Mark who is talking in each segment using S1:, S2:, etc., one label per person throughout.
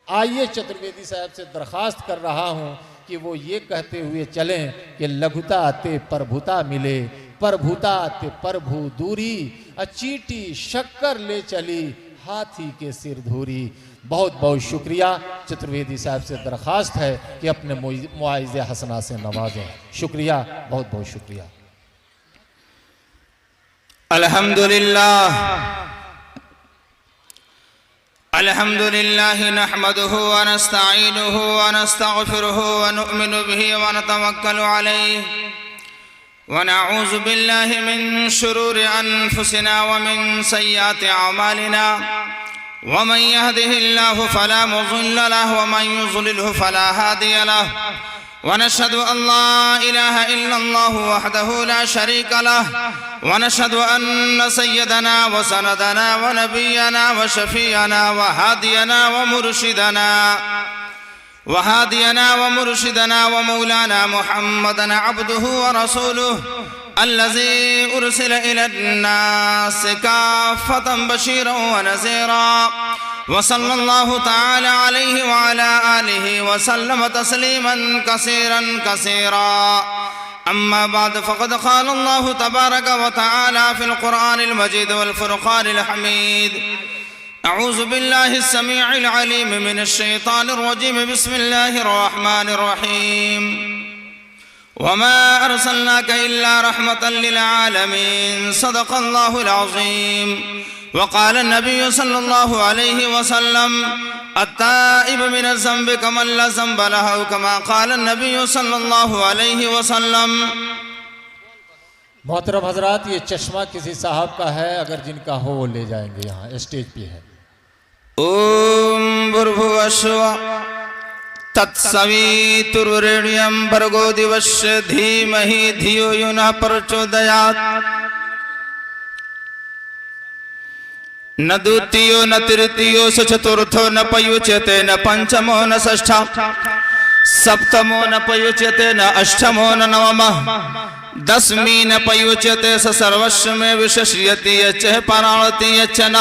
S1: आइए चतुर्वेदी साहब से दरखास्त कर रहा हूं कि वो ये कहते हुए चलें कि लघुता ते प्रभुता मिले, प्रभुता ते प्रभु दूरी, अचीटी शक्कर ले चली हाथी के सिर धूरी। बहुत बहुत शुक्रिया। चतुर्वेदी साहब से दरखास्त है कि अपने मुआइज़े हसना से नवाजें। शुक्रिया, बहुत बहुत शुक्रिया।
S2: अल्हम्दुलिल्लाह अल्हम्दुलिल्लाह नहमदुहु व नस्तईनुहु व नस्तगफिरुहु व नु'मिनु बिही व नतवक्कलु अलैहि व नऊज़ु बिल्लाहि मिन शुरूरि अनफुसिना व मिन सय्यिआति अमालिना व मन यहदिहिल्लाहु फला मुज़िल्ल लहु व मन युज़लिलहु फला हादिय लहु व नशहदु अन ला इलाहा इल्लल्लाहु वहदहु ला शरीका लहु व नशहदु अन्न सय्यदना व सनदना व नबियना व शफीअना व हादियना व मुर्शिदना व मौलाना मुहम्मदन अब्दुहु व रसूलुहु अल्लज़ी उर्सिला इलन्नास काफ़्फ़तन बशीरन व नज़ीरा व सल्लल्लाहु तआला अलैहि व अला आलिहि व सल्लम तस्लीमन कसीरन कसीरा। अम्मा बाद फ़क़द क़ाल अल्लाहु तबारक व तआला फ़िल क़ुरआनिल मजीद वल फ़ुरक़ानिल हमीद। अऊज़ु बिल्लाहिस समीइल अलीम मिनश शैतानिर रजीम। बिस्मिल्लाहिर रहमानिर रहीम। वमा अर्सलनाका इल्ला रहमतन लिल आलमीन। सदक़ल्लाहुल अज़ीम। वक़ाल नबी सल्लल्लाहु अलैहि वसल्लम अत्ताइब मिन ज़ंबि कमन ला ज़ंब लहु कमा क़ाल नबी सल्लल्लाहु अलैहि वसल्लम।
S1: मोहतरम हजरात, ये चश्मा किसी साहब का है, अगर जिनका हो वो ले जाएंगे, यहाँ स्टेज पे है।
S2: ओम भूर्भुवस्सुः तत्सवितुर्वरेण्यं भर्गो दिवस्य धीमहि धियो यो नः प्रचोदयात्। न द्वितीयो न तृतीयो स चतुर्थो न पयुच्यते न पंचमो न षष्ठः सप्तमो न पयुच्यते न अष्टमो न नवमः दशमी न पयुच्यते स सर्वस्व में विशेष्यति यच्च पराणति यच्च न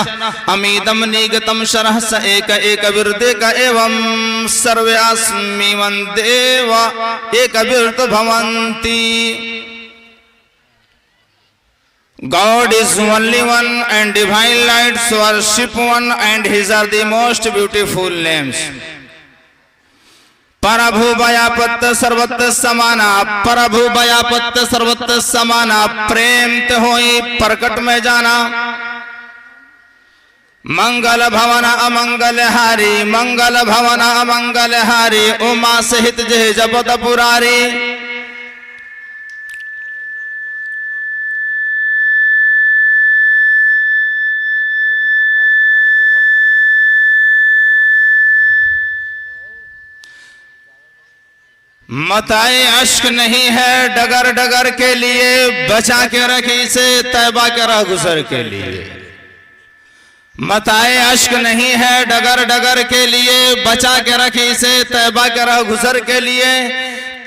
S2: अमीदम निगतम शरः स एक एक विरदेक एवं सर्वे अस्मिन् देव एक विरत भवन्ति। God is only one and divine lights worship one and his are the most beautiful names. प्रभु भयापत्त सर्वत्र समाना, प्रभु भयापत्त सर्वत्र समाना, प्रेम ते होई प्रकट में जाना। मंगल भवन अमंगल हारी, मंगल भवन अमंगल हारी, उमा सहित जय जपत पुरारी। मताए अश्क नहीं है डगर डगर के लिए, बचा के रखी से तैबा के राह गुजर के लिए। मताए अश्क नहीं है डगर डगर के लिए, बचा के रखी से तैबा के राह गुजर के लिए।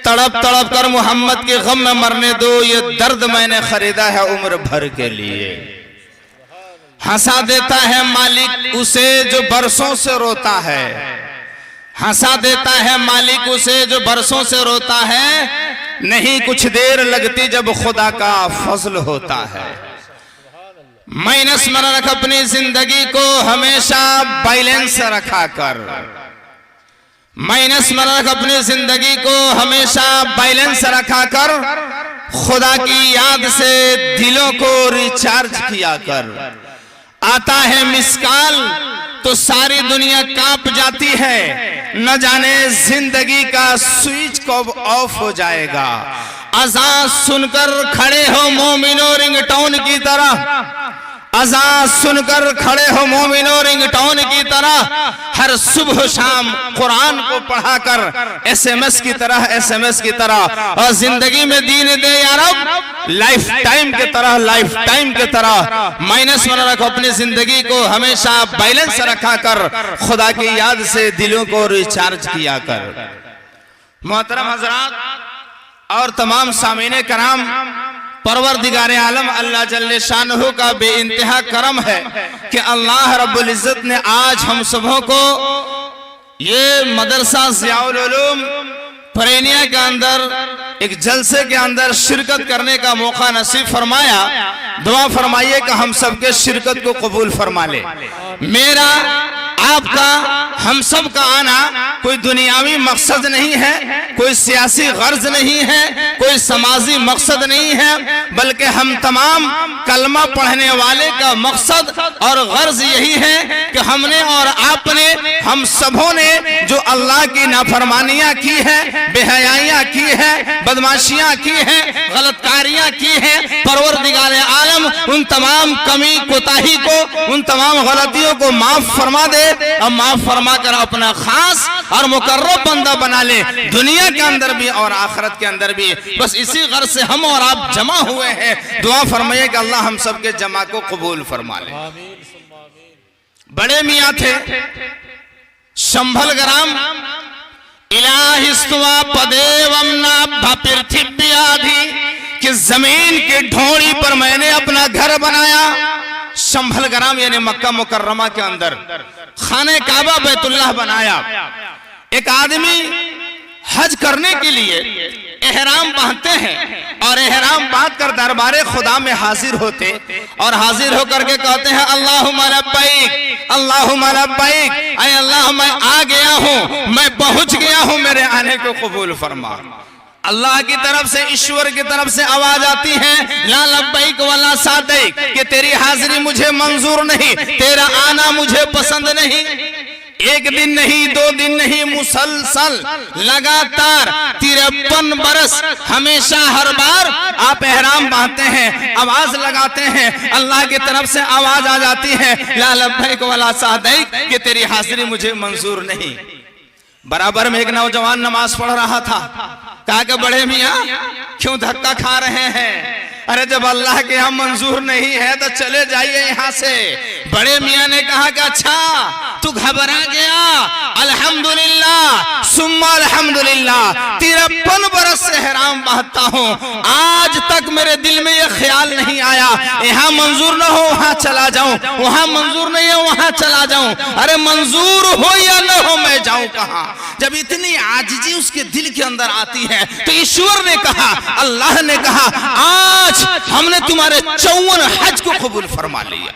S2: तड़प तड़प कर मोहम्मद के गम में मरने दो, ये दर्द मैंने खरीदा है उम्र भर के लिए। हंसा देता है मालिक उसे जो बरसों से रोता है, हंसा देता है मालिक उसे जो बरसों से रोता है। नहीं कुछ देर लगती जब खुदा का फजल होता है। माइनस में रख अपनी जिंदगी को हमेशा बैलेंस रखा कर, माइनस में रख अपनी जिंदगी को हमेशा बैलेंस रखा कर। खुदा की याद से दिलों को रिचार्ज किया कर। आता है मिसकाल तो सारी दुनिया कांप जाती है, न जाने जिंदगी का स्विच कब ऑफ हो जाएगा। अज़ान सुनकर खड़े हो मोमिनो रिंगटोन की तरह, अज़ान सुनकर खड़े हो मोमिनो, रिंगटोन की तरह हर सुबह शाम कुरान को पढ़ाकर एसएमएस की तरह और जिंदगी में दीन दे या रब, लाइफ टाइम के तरह माइनस में रखो अपनी जिंदगी को, हमेशा बैलेंस रखा कर, खुदा की याद से दिलों को रिचार्ज किया कर। मोहतरम हजरात और तमाम सामीने कराम, परवरदिगार आलम अल्लाह जल्ले शानहू का बेइंतहा करम है कि अल्लाह रब्बुल इज्जत ने आज हम सबों को ये मदरसा ज़ियाउल उलूम परेनिया के अंदर एक जलसे के अंदर शिरकत करने का मौका नसीब फरमाया। दुआ फरमाइए कि हम सबके शिरकत को कबूल फरमा ले। मेरा आपका हम सब का आना कोई दुनियावी मकसद नहीं है, कोई सियासी गर्ज नहीं है, कोई समाजी मकसद नहीं है, बल्कि हम तमाम कलमा पढ़ने वाले का मकसद और गर्ज यही है कि हमने और आपने, हम सबों ने जो अल्लाह की नाफरमानियां की है, बेहयाइयां की है, बदमाशियां की है, गलतकारियां की है, परवरदिगार आलम उन तमाम कमी कोताही को, उन तमाम गलतियों को माफ फरमा दे और माफ फरमा कर अपना खास और मुकर्रब बंदा बना ले, दुनिया के अंदर भी और आखिरत के अंदर भी। बस इसी गर्ज से हम और आप जमा हुए हैं। दुआ फरमाइए कि अल्लाह हम सब के जमा को कबूल फरमा ले। बड़े मियाँ थे शंभल ग्राम, इलाहिस्तुआ पदेवमना पृथ्वी कि जमीन की ढोड़ी पर मैंने अपना घर बनाया। शंभल ग्राम यानी मक्का मुकर्रमा के अंदर खाने काबा बैतुल्लाह बनाया। एक आदमी हज करने के लिए एहराम बांधते हैं और एहराम बांध कर दरबारे खुदा में हाजिर होते और हाजिर होकर के कहते हैं अल्लाहुम्मा लब्बैक अल्लाहुम्मा लब्बैक, ऐ अल्लाह मैं आ गया हूँ, मैं पहुंच गया हूँ, मेरे आने को कबूल फरमा। अल्लाह की तरफ से, ईश्वर की तरफ से आवाज आती है ला लब्बैक वला सादैक कि तेरी हाजिरी मुझे मंजूर नहीं, तेरा आना मुझे पसंद नहीं। एक दिन नहीं, 2 दिन नहीं, मुसलसल लगातार 53 बरस हमेशा हर बार आप एहराम बांधते हैं, आवाज लगाते हैं, अल्लाह की तरफ से आवाज आ जाती है ला लब्बैक वला सादैक कि तेरी हाजिरी मुझे मंजूर नहीं। बराबर में एक नौजवान नमाज पढ़ रहा था। कहा कि बड़े मियाँ क्यों धक्का खा रहे हैं? अरे जब अल्लाह के यहाँ मंजूर नहीं है तो चले जाइए यहाँ से। बड़े मियाँ ने कहा कि अच्छा तू घबरा गया, अल्हम्दुलिल्लाह सुम्मा अल्हम्दुलिल्लाह, 53 बरस से एहराम बांधता हूँ, आज तक मेरे दिल में यह ख्याल नहीं आया यहाँ मंजूर न हो वहां चला जाऊं, वहां मंजूर नहीं है वहां चला जाऊं। अरे मंजूर हो या न हो मैं जाऊं कहां? जब इतनी आजिजी उसके दिल के अंदर आती है तो ईश्वर ने कहा, अल्लाह ने कहा आज हमने तुम्हारे 54 हज को कबूल फरमा लिया।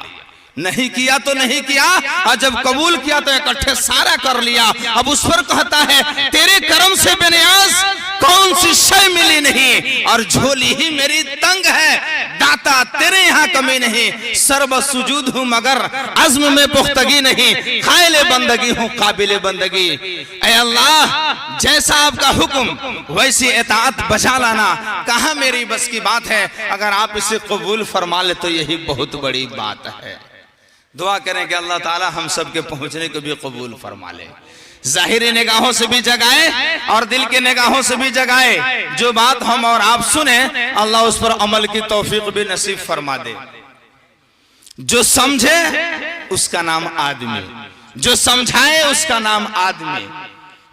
S2: नहीं किया तो नहीं किया, और जब कबूल किया तो इकट्ठे सारा कर लिया। अब उस पर कहता है तेरे कर्म से बेनियाज कौन सी शय मिली नहीं, और झोली ही मेरी तंग है, दाता तेरे यहाँ कमी नहीं, सर्व सुजूद हूँ मगर अज़्म में पुख्तगी नहीं, काबिल बंदगी हूँ काबिल बंदगी। ऐ अल्लाह जैसा आपका हुक्म वैसी इताअत बजा लाना, कहाँ मेरी बस की बात है, अगर आप इसे कबूल फरमा ले तो यही बहुत बड़ी बात है। दुआ करें कि अल्लाह ताला हम सब के पहुंचने को भी कबूल फरमा ले, जाहिरी निगाहों से भी जगाए और दिल के निगाहों से भी जगाए। जो बात हम और आप सुने अल्लाह उस पर अमल की तौफीक भी नसीब फरमा दे। जो समझे उसका नाम आदमी, जो समझाए उसका नाम आदमी,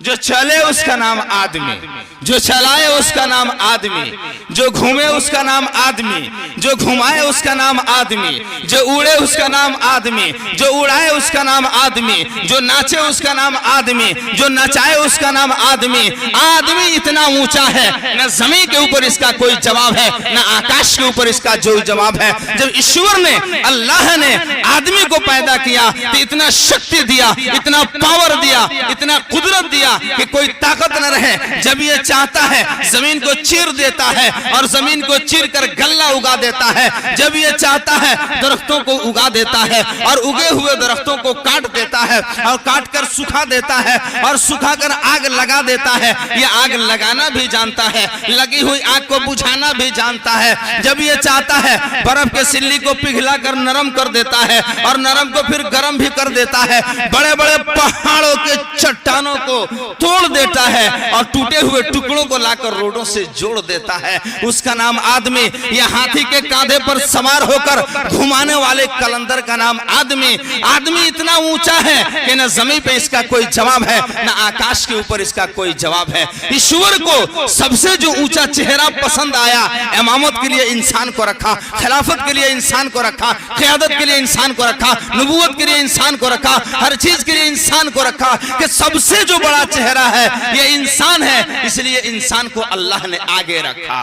S2: जो चले उसका नाम आदमी, जो चलाए उसका नाम आदमी, जो घूमे उसका नाम आदमी, जो घुमाए उसका नाम आदमी, जो उड़े उसका नाम आदमी, जो उड़ाए उसका नाम आदमी, जो नाचे उसका नाम आदमी, जो नचाए उसका नाम आदमी। आदमी इतना ऊंचा है न जमीन के ऊपर इसका कोई जवाब है, न आकाश के ऊपर इसका जो जवाब है। जब ईश्वर ने, अल्लाह ने आदमी को पैदा किया तो इतना शक्ति दिया, इतना पावर दिया, इतना कुदरत दिया दिया कि कोई ताकत न रहे। जब ये चाहता है जमीन को चीर देता है और जमीन को चीर कर गल्ला उगा देता है। जब ये चाहता है दरख्तों को उगा देता है और उगे हुए दरख्तों को काट देता है और काट कर सुखा देता है और सुखा कर आग लगा देता है। ये आग लगाना भी जानता है, लगी हुई आग को बुझाना भी जानता है। जब ये चाहता है बर्फ के सिल्ली को पिघला कर नरम कर देता है और नरम को फिर गर्म भी कर देता है। बड़े बड़े पहाड़ों के चट्टानों को तोड़ देता है और टूटे हुए टुकड़ों को लाकर रोडों से जोड़ देता है। उसका नाम आदमी। यह हाथी के कांधे पर सवार होकर घुमाने वाले कलंदर का नाम आदमी। आदमी इतना ऊंचा है कि न जमीन पे इसका कोई जवाब है, न आकाश के ऊपर इसका कोई जवाब है। ईश्वर को सबसे जो ऊंचा चेहरा पसंद आया, इमामत के लिए इंसान को रखा, खिलाफत के लिए इंसान को रखा, क़यादत के लिए इंसान को रखा, नबूवत के लिए इंसान को रखा, हर चीज के लिए इंसान को रखा कि सबसे जो बड़ा चेहरा है ये इंसान है, इसलिए इंसान को अल्लाह ने आगे रखा।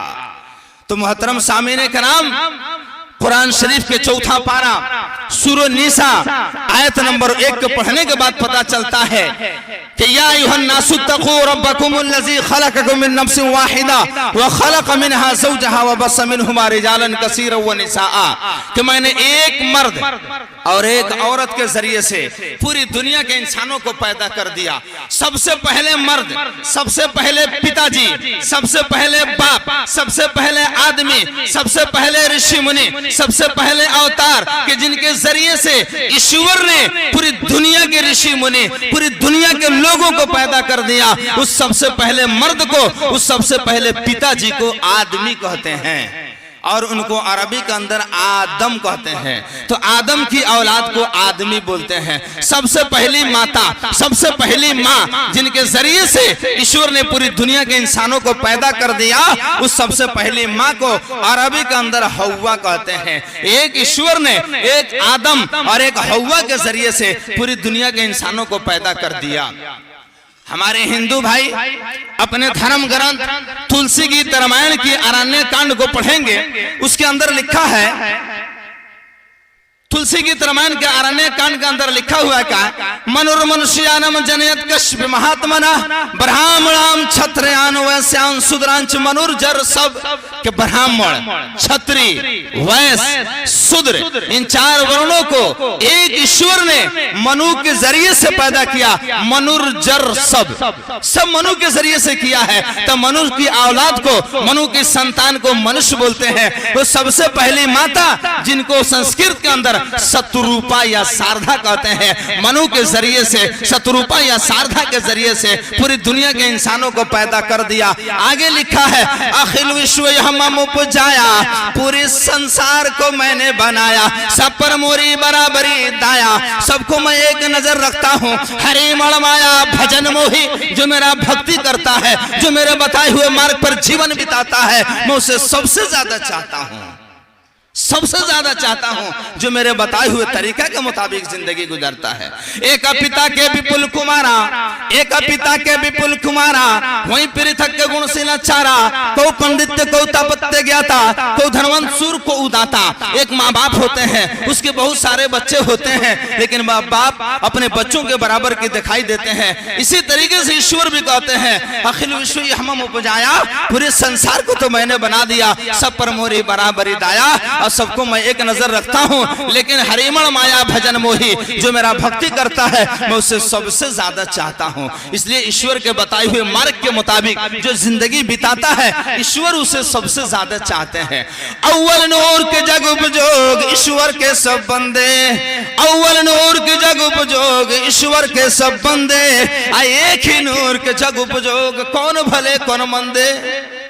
S2: तो मोहतरम सामीने कराम, कुरान शरीफ के चौथा पारा सूरह निसा आयत नंबर 1 को पढ़ने के बाद पता चलता है कि या अय्युहन नासु तक़ू रब्बकुमुल्लज़ी खलक़कुम मिन नफ्सिन वाहिदा व खलक़ मिनहा ज़ौजहा व बस्स मिनहुमा रिजालन कसीरन व निसाआ, कि मैंने एक मर्द और एक औरत के जरिए से पूरी दुनिया के इंसानों को पैदा कर दिया। सबसे पहले मर्द, सबसे पहले पिताजी, सबसे पहले बाप, सबसे पहले आदमी, सबसे पहले ऋषि मुनि, सबसे पहले अवतार कि जिनके जरिए से ईश्वर ने पूरी दुनिया के ऋषि मुनि, पूरी दुनिया के लोगों को पैदा कर दिया। उस सबसे पहले मर्द को, उस सबसे पहले पिताजी को आदमी कहते हैं और उनको अरबी के अंदर आदम कहते हैं। तो आदम की औलाद को आदमी बोलते हैं। सबसे पहली माता, सबसे पहली माँ जिनके जरिए से ईश्वर ने पूरी दुनिया के इंसानों को पैदा कर दिया, उस सबसे पहली माँ को अरबी के अंदर हव्वा कहते हैं। एक ईश्वर ने एक आदम और एक हव्वा के जरिए से पूरी दुनिया के इंसानों को पैदा कर दिया। हमारे हिंदू भाई अपने धर्म ग्रंथ तुलसी गीत रामायण की अरण्य कांड को पढ़ेंगे, उसके अंदर लिखा है, तुलसी गीत रामायण के अरण्य कांड के अंदर लिखा हुआ क्या, मनुर्मनुष्यानम जनयत कश्यप महात्मना ब्राह्मणाम क्षत्रियान वैश्यान शूद्रांच मनुर्जर, सब के ब्राह्मण, क्षत्रिय, वैश्य, शूद्र, इन चार वर्णों को एक ईश्वर ने मनु के जरिए से पैदा किया। मनुर्जर सब मनु के जरिए से किया है। तो मनु की औलाद को, मनु की संतान को मनुष्य बोलते हैं। तो सबसे पहली माता जिनको संस्कृत के अंदर शतरूपा या शारदा कहते हैं, मनु के जरिए से, शतरूपा या शारदा के जरिए से पूरी दुनिया के इंसानों को पैदा कर दिया। आगे लिखा है, अखिल विश्व हम उपजाया, पूरे संसार को मैंने बनाया, सब पर मोरी बराबरी दाया, सबको मैं एक नजर रखता हूँ। हरि मणमाया भजन मोही, जो मेरा भक्ति करता है, जो मेरे बताए हुए मार्ग पर जीवन बिताता है, मैं उसे सबसे ज्यादा चाहता हूँ, सबसे ज्यादा चाहता हूं जो मेरे बताए हुए तरीका के मुताबिक जिंदगी गुजरता है। एक पिता के विपुल कुमारा, एक पिता के विपुल कुमारा, वहीं पृथक के गुणशीला चारा, को पंडित्य को तपत्य ज्ञाता, को धनवंत सूर को उदाता। एक माँ बाप होते हैं, उसके बहुत सारे बच्चे होते हैं, लेकिन माँ बाप अपने बच्चों के बराबर के दिखाई देते हैं। इसी तरीके से ईश्वर भी कहते हैं, अखिल विश्व हम उपजाया, पूरे संसार को तो मैंने बना दिया, सब पर मोरी बराबरी दाया, और सबको मैं एक नजर रखता हूं। लेकिन हरिमण माया भजन मोही, जो मेरा भक्ति करता है, मैं उसे सबसे ज्यादा चाहता हूं। इसलिए ईश्वर के बताए हुए मार्ग के मुताबिक जो जिंदगी बिताता है, ईश्वर उसे सबसे ज्यादा चाहते हैं। अव्वल नूर के जग उपजोग ईश्वर के सब बंदे, अव्वल नूर के जग उपजोग ईश्वर के सब बंदे, एक ही नूर के जग उपजोग कौन भले कौन मंदे।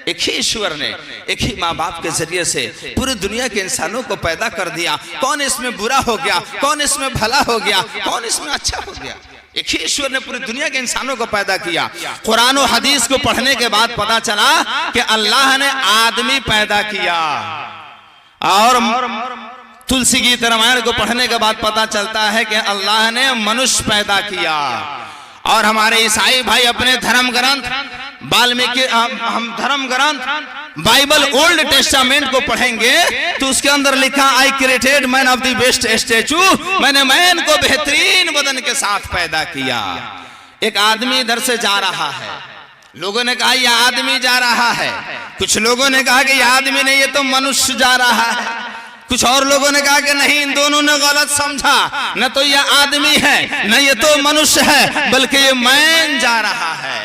S2: एक ही ईश्वर ने एक ही माँ बाप के जरिए से पूरी दुनिया के इंसानों को पैदा कर दिया। कौन इसमें बुरा हो गया, कौन इसमें भला हो गया, कौन इसमें अच्छा हो गया। एक ही ईश्वर ने पूरी दुनिया के इंसानों को पैदा किया। कुरान और हदीस को पढ़ने के बाद पता चला कि अल्लाह ने आदमी पैदा किया, और तुलसी गीत रामायण को पढ़ने के बाद पता चलता है कि अल्लाह ने मनुष्य पैदा किया। और हमारे ईसाई भाई अपने धर्म ग्रंथ वाल्मीकि, हम धर्म ग्रंथ बाइबल ओल्ड टेस्टामेंट को पढ़ेंगे तो उसके अंदर लिखा, I created man of the best statue, मैंने मैन को बेहतरीन बदन के साथ पैदा किया। एक आदमी इधर से जा रहा है, लोगों ने कहा यह आदमी जा रहा है, कुछ लोगों ने कहा कि यह आदमी नहीं ये तो मनुष्य जा रहा है, कुछ और लोगों ने कहा कि नहीं इन दोनों ने गलत समझा, न तो यह आदमी है न ये तो मनुष्य है बल्कि ये मैन जा रहा है।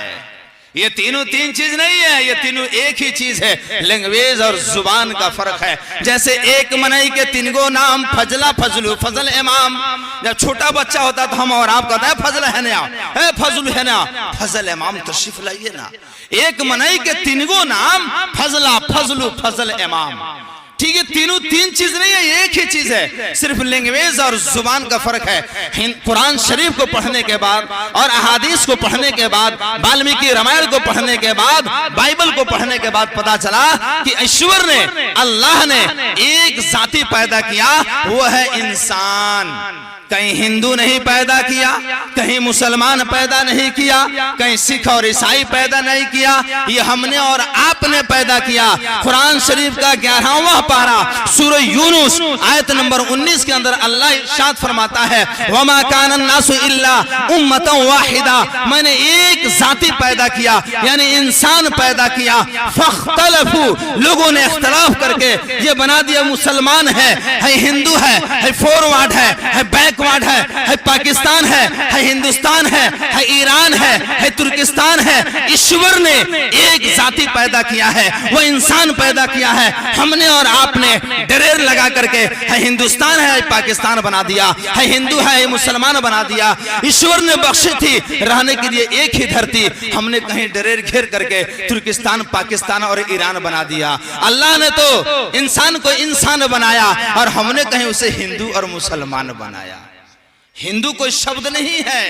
S2: ये तीनों तीन चीज नहीं है, ये तीनों एक ही चीज है, लैंग्वेज और जुबान का फर्क है। जैसे एक मनई के तीन गो नाम, फजला फजलू फजल इमाम। जब छोटा बच्चा होता तो हम और आप कहते हैं फजल है ना, है फजल है ना, फजल इमाम तशरीफ लाइए ना। एक मनई के तीन गो नाम, फजला फजलू फजल इमाम। ठीक है, तीनों तीन चीज नहीं है, एक ही चीज है, सिर्फ लैंग्वेज और जुबान का फर्क है। कुरान शरीफ को पढ़ने के बाद और अहादीस को पढ़ने के बाद, वाल्मीकि रामायण को पढ़ने के बाद, बाइबल को पढ़ने के बाद पता चला कि ईश्वर ने, अल्लाह ने एक जाति पैदा किया, वो है इंसान। कहीं हिंदू नहीं पैदा किया, कहीं मुसलमान पैदा नहीं किया, कहीं सिख और ईसाई पैदा नहीं किया, ये हमने और आपने पैदा किया। कुरान शरीफ का 11वां पारा सूरह यूनुस आयत नंबर 19 के अंदर अल्लाह इरशाद फरमाता है, वमा कान अन्नासु इल्ला उम्मतन वाहिदा, मैंने एक जाति पैदा किया यानी इंसान पैदा किया। फख्तलफू, लोगों ने इख्तिलाफ करके ये बना दिया मुसलमान है हिंदू है फॉरवर्ड है बैक है पाकिस्तान है हिंदुस्तान है ईरान है तुर्किस्तान है। ईश्वर ने एक जाति पैदा किया है, वो इंसान पैदा किया है। हमने और आपने डरेर लगा करके है हिंदुस्तान है पाकिस्तान बना दिया, है हिंदू है मुसलमान बना दिया। ईश्वर ने बख्शी थी रहने के लिए एक ही धरती, हमने कहीं डरेर घेर करके तुर्किस्तान पाकिस्तान और ईरान बना दिया। अल्लाह ने तो इंसान को इंसान बनाया और हमने कहीं उसे हिंदू और मुसलमान बनाया। हिंदू कोई शब्द नहीं है,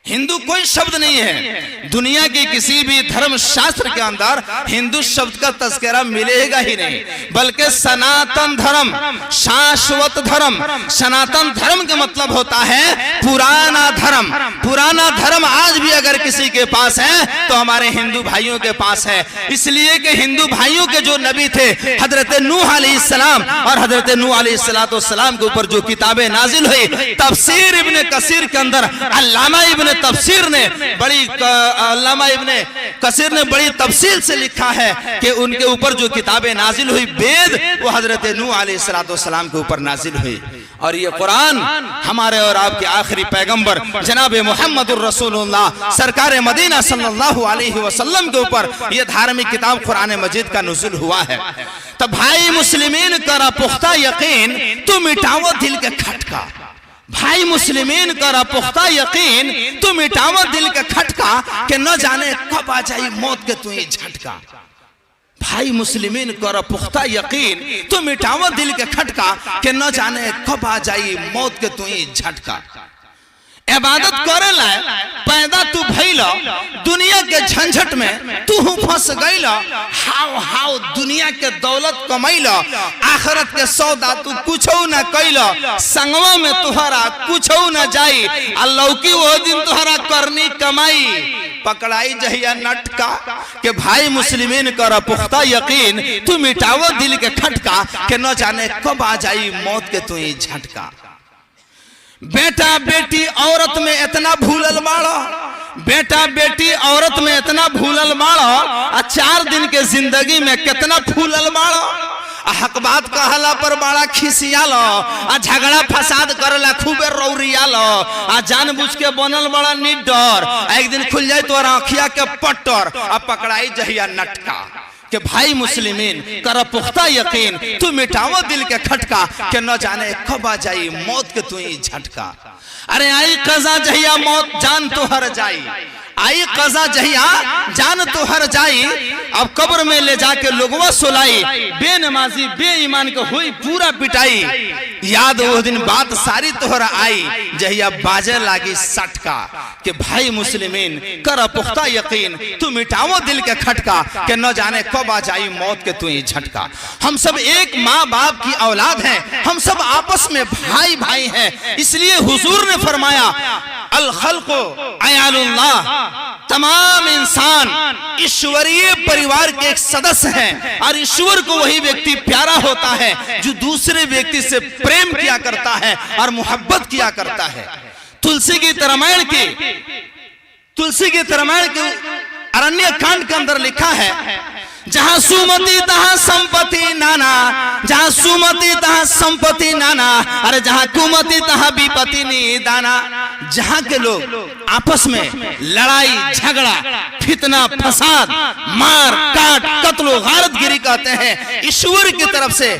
S2: हिंदू कोई शब्द नहीं है। दुनिया के किसी भी धर्म शास्त्र के अंदर हिंदू शब्द का तस्करा मिलेगा ही नहीं, बल्कि सनातन धर्म, शाश्वत धर्म। सनातन धर्म का मतलब होता है पुराना धर्म। पुराना धर्म आज भी अगर किसी के पास है तो हमारे हिंदू भाइयों के पास है, इसलिए कि हिंदू भाइयों के जो नबी थे हजरत नूह अलैहिस्सलाम, और हजरत नूह अलैहिस्सलाम के ऊपर जो किताबें नाजिल हुई, तफसीर इब्ने कसीर के अंदर अल्लामा इब्ने तफसीर ने बड़ी अल्लामा इब्ने कसीर ने बड़ी तफसील से लिखा है कि उनके ऊपर जो किताबें नाजिल हुई वेद, वो हजरत नूह अलैहिस्सलाम के ऊपर नाजिल हुई। और ये कुरान हमारे और आपके आखिरी पैगंबर जनाब मुहम्मदुर रसूलुल्लाह सरकार मदीना सल्लल्लाहु अलैहि वसल्लम के ऊपर ये धार्मिक किताब कुरान मजीद का नुज़ुल हुआ है। तो भाई मुस्लिमीन करा पुख्ता यकीन, तू मिटाओ दिल के खटका। भाई मुस्लिमीन करा पुख्ता यकीन, तू मिटाओ दिल के खटका, कि न जाने कब आ जाए मौत के तू ही झटका। भाई मुस्लिमीन करा पुख्ता यकीन, तू मिटाओ दिल के खटका, कि न जाने कब आ जाए मौत के तू ही झटका। इबादत करेला पैदा तू भइला, दुनिया के झंझट में तू फंस गइला। हाउ हाउ दुनिया के दौलत कमैला, आखिरत के सौदा तू कुछो न कैला। संगवा में तुहरा कुछो न जाई, अल्लाह की वो दिन तुहरा करनी कमाई। पकड़ाई जहिया नटका, के भाई मुस्लिमीन कर पुख्ता यकीन, तू मिटाओ दिल के खटका, के न जाने कब आ जाई मौत के तू ही झटका। बेटा बेटी औरत में इतना भूलल बाड़ा, बेटा बेटी औरत में इतना भूलल बाड़ा, आ 4 दिन के जिंदगी में कितना फूलल बाड़ा। हक बात कहला पर बड़ा खिसियालो, आ झगड़ा फसाद करला खूबे रौरियालो, आ जानबूझ के बनल बड़ा निडर। एक दिन खुल जाए तो आँखिया के पट्टर, आ पकड़ाई जहिया नटका। कि भाई मुस्लिमीन कर पुख्ता यकीन, तू मिटाओ दिल के खटका, कि न जाने कब आ जाई मौत के तू ही झटका। अरे आई कज़ा जहिया मौत जान तो हर जाई, आई कज़ा जहिया जान तो हर जाई। अब कब्र में ले जाके लोगवा सुलाई, बेनमाजी बेईमान के हुई पूरा पिटाई। याद वो दिन बात सारी तोहरा आई, जहिया बाजे लागी सटका। कि भाई मुस्लिमीन कर पुख्ता यकीन, तू मिटाओ दिल के खटका, कि न जाने कब आ जाई मौत के तू ही झटका। हम सब एक माँ बाप की औलाद हैं, हम सब आपस में भाई भाई हैं। इसलिए हुजूर ने फरमाया अल खल्क़ु अयालुल्लाह, तमाम इंसान ईश्वरीय परिवार के एक सदस्य हैं, और ईश्वर को वही व्यक्ति प्यारा होता है जो दूसरे व्यक्ति से प्रेम किया करता है और मोहब्बत किया करता है। तुलसी गीत रामायण की तुलसी के रामायण के अरण्य कांड के अंदर लिखा है, जहां सुमति तहां संपत्ति नाना, जहां सुमति तहां संपत्ति नाना, अरे जहां कुमति तहां विपत्ति निदाना। जहां के लोग आपस में लड़ाई झगड़ा फितना फसाद मार काट कत्लो गारतगिरी कहते हैं, ईश्वर की तरफ से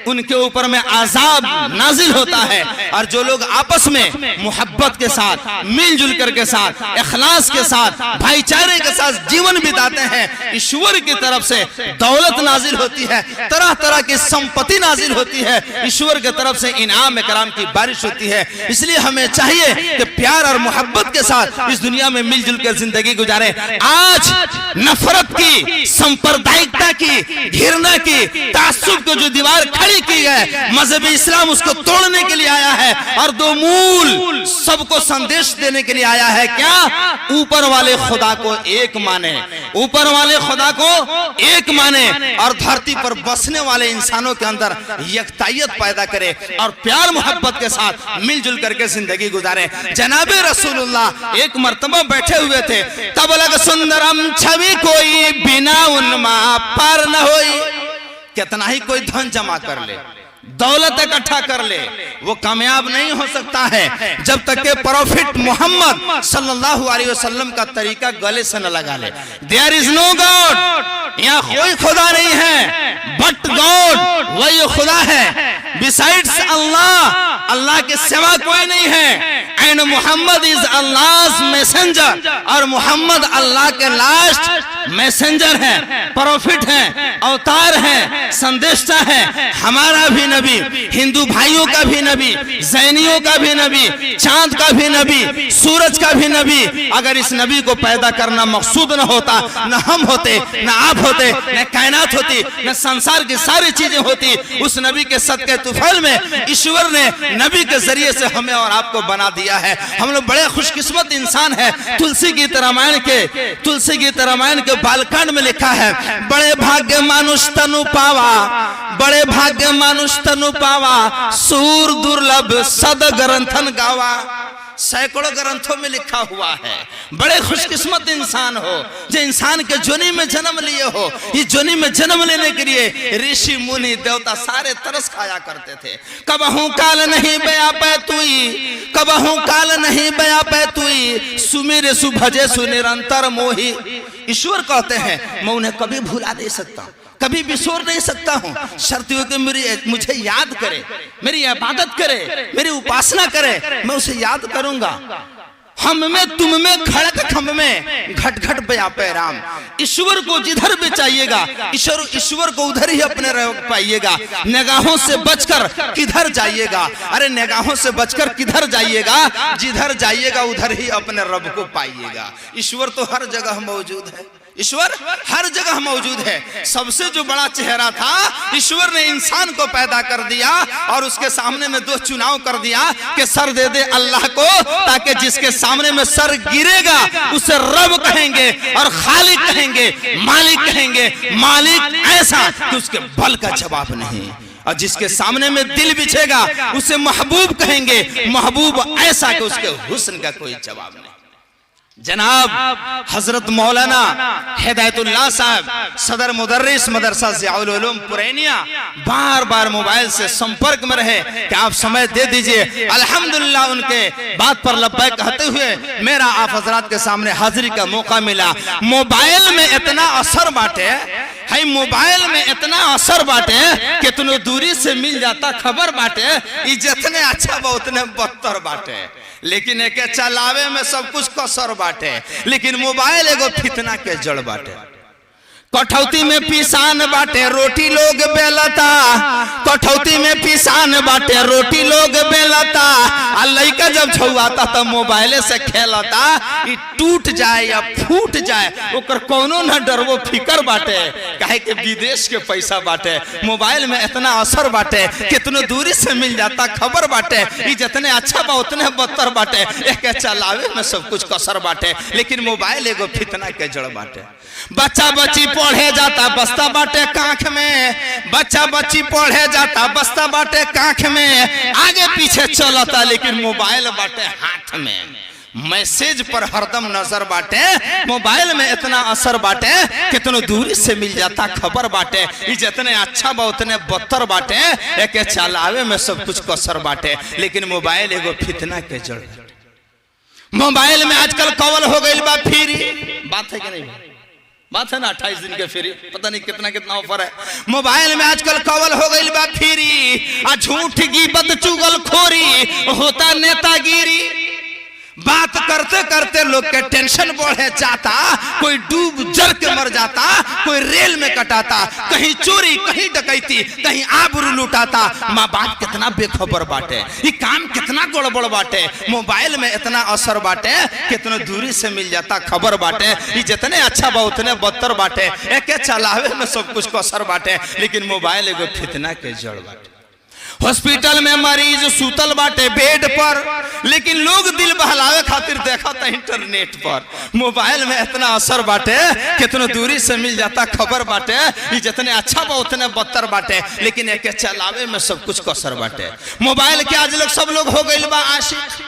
S2: उनके ऊपर में आजाब नाजिल होता है। और जो लोग आपस में मोहब्बत के साथ मिलजुल कर के साथ इखलास के साथ भाईचारे के साथ जीवन बिताते हैं, ईश्वर की तरफ से दौलत नाजिल होती है, तरह तरह की संपत्ति नाजिल होती है, ईश्वर की तरफ से इनाम इकराम की बारिश होती है। इसलिए हमें चाहिए कि प्यार और मोहब्बत के साथ इस दुनिया में मिलजुल कर जिंदगी गुजारें। आज नफरत की, सांप्रदायिकता की, घृणा की, ताज्जुब को जो दीवार खड़ी की है, मजहब इस्लाम उसको तोड़ने के लिए आया है और दो मूल सबको संदेश देने के लिए आया है। क्या? ऊपर वाले खुदा को एक माने, ऊपर वाले खुदा को एक माने और धरती पर बसने वाले इंसानों के अंदर यकतायत पैदा करे और प्यार मोहब्बत के साथ मिलजुल करके जिंदगी गुजारे। जनाबे रसूलुल्लाह एक मर्तबा बैठे हुए थे, तब लग सुंदरम छवि कोई बिना उन्मा पार न होई। कितना ही कोई धन जमा कर ले, दौलत इकट्ठा कर ले, वो कामयाब नहीं हो सकता है जब तक के प्रॉफिट मोहम्मद सल्लल्लाहु अलैहि वसल्लम का तरीका गले से न लगा ले। देयर इज नो गॉड, यहाँ कोई खुदा नहीं है बट गॉड, वही खुदा है। बिसाइड्स अल्लाह, अल्लाह के सिवा कोई नहीं है। And Muhammad is Allah messenger, और मोहम्मद अल्लाह के लास्ट मैसेंजर है, प्रॉफिट है, अवतार है, संदेशा है। हमारा भी नबी, हिंदू भाइयों का भी नबी, जैनियों का भी नबी, चांद का भी नबी, सूरज का भी नबी। अगर इस नबी को पैदा करना मकसूद न होता, न हम होते, न आप होते, न कायनात होती, न संसार की सारी चीजें होती। उस नबी के सदके तुफैल में ईश्वर ने नबी के जरिए से हमें और आपको बना दिया है। हम लोग बड़े खुशकिस्मत इंसान है। तुलसी गीत रामायण के बालकांड में लिखा है, बड़े भाग्य मानुष तनु पावा, बड़े भाग्य मानुष तनु पावा, सूर दुर्लभ सद ग्रंथन गावा। सैकड़ों ग्रंथों में लिखा हुआ है। बड़े खुशकिस्मत इंसान हो जो इंसान के जोनी में जन्म लिए हो। ये जोनी में जन्म लेने के लिए ऋषि मुनि देवता सारे तरस खाया करते थे। कबहू काल नहीं बया पै तुई, कबहू काल नहीं बया पै तुई, सुमेरे सुभजे सुनिरंतर मोही। ईश्वर कहते हैं मैं उन्हें कभी भुला नहीं सकता, कभी बिसोर नहीं सकता हूं। शर्त हो कि मुझे याद करे, मेरी इबादत करे, मेरी उपासना करे, मैं उसे याद करूंगा। हम में तुम में खड़क खम में घट घट व्यापे राम। ईश्वर को जिधर भी चाहिएगा, ईश्वर को उधर ही अपने रह पाइएगा। निगाहों से बचकर किधर जाइएगा? अरे निगाहों से बचकर किधर जाइएगा? जिधर जाइएगा उधर ही अपने रब को पाइएगा। ईश्वर तो हर जगह मौजूद है, ईश्वर हर जगह मौजूद है। सबसे जो बड़ा चेहरा था, ईश्वर ने इंसान को पैदा कर दिया और उसके सामने में दो चुनाव कर दिया कि सर दे दे अल्लाह को, ताकि जिसके सामने में सर गिरेगा उसे रब कहेंगे और खालिक कहेंगे, मालिक कहेंगे। मालिक ऐसा कि उसके बल का जवाब नहीं, और जिसके सामने में दिल बिछेगा उसे महबूब कहेंगे, महबूब ऐसा कि उसके हुस्न का कोई जवाब नहीं। जनाब हजरत मौलाना हिदायतुल्लाह साहब सदर मुदर्रिस मदरसा ज़ियाउल उलूम पुरैनिया बार बार मोबाइल से संपर्क में रहे कि आप समय दे दीजिए। अल्हम्दुलिल्लाह उनके बात पर लब्बैक कहते हुए मेरा आप हजरात के सामने हाजिरी का मौका मिला। मोबाइल में इतना असर बाटे है, मोबाइल में इतना असर बाटे कि तुम दूरी से मिल जाता खबर बाटे, जितने अच्छा बा उतने बदतर बाटे। लेकिन एक चलावे में सब कुछ कसर बाटे, लेकिन मोबाइल एगो फितना के जड़ बाटे। कठौती में पिसान बाटे रोटी लोग बेलता, कठौती में पिसान बाटे रोटी लोग बेलता। आ लइका जब छुआता तो मोबाइले से खेलता, ई टूट जाए या फूट जाए ओकर कोनो न डरवो फिकर बाटे, काहे कि विदेश के पैसा बाटे। मोबाइल में इतना असर बाटे कितनो दूरी से मिल जाता खबर बाटे, ई जितने अच्छा बा उतने बदतर बाटे। एक चलावे में सब कुछ कसर बाटे, लेकिन मोबाइल एगो फितना के जड़ बाटे। बच्चा बच्ची पढ़े जाता बस्ता बाटे कांख में, बच्चा बच्ची पढ़े जाता बस्ता बाटे कांख में, आगे पीछे चलता लेकिन मोबाइल बाटे हाथ में। मैसेज पर हरदम नजर बाटे, मोबाइल में इतना असर बाटे, कितनो दूरी से मिल जाता खबर बाटे, जितने अच्छा बा उतने बदतर बाटे, एक चलावे में सब कुछ कसर बाटे। लेकिन मोबाइल एगो फितना के जड़। मोबाइल में आजकल कवल हो गई बा फ्री, बात है कि नहीं? बात है ना, 28 दिन के फ्री, पता नहीं कितना कितना ऑफर है। मोबाइल में आजकल कवल हो गई बा फ्री, आ झूठ गीबत चुगल खोरी होता नेतागिरी। बात करते करते लोग के टेंशन बढ़े जाता, कोई डूब जल के मर जाता, कोई रेल में कटाता, कहीं चोरी, कहीं डकैती, कहीं आबरू लुटाता। माँ बाप कितना बेखबर बाटे, ये काम कितना गड़बड़ बाटे। मोबाइल में इतना असर बाटे, कितना दूरी से मिल जाता खबर बाटे, ये जितने अच्छा बा उतने बदतर बाटे। एक चलावे में सब कुछ कसर बाटे, लेकिन मोबाइल एगो फितना के जड़ बाटे। हॉस्पिटल में मरीज सुतल बाटे बेड पर, लेकिन लोग दिल बहलावे खातिर देखा था इंटरनेट पर। मोबाइल में इतना असर बाटे, कितनो दूरी से मिल जाता खबर बाटे, ये जितने अच्छा बा उतने बदतर बाटे, लेकिन एक चलावे में सब कुछ कसर बाटे। मोबाइल के आज लोग सब लोग हो गइल बा आशिक।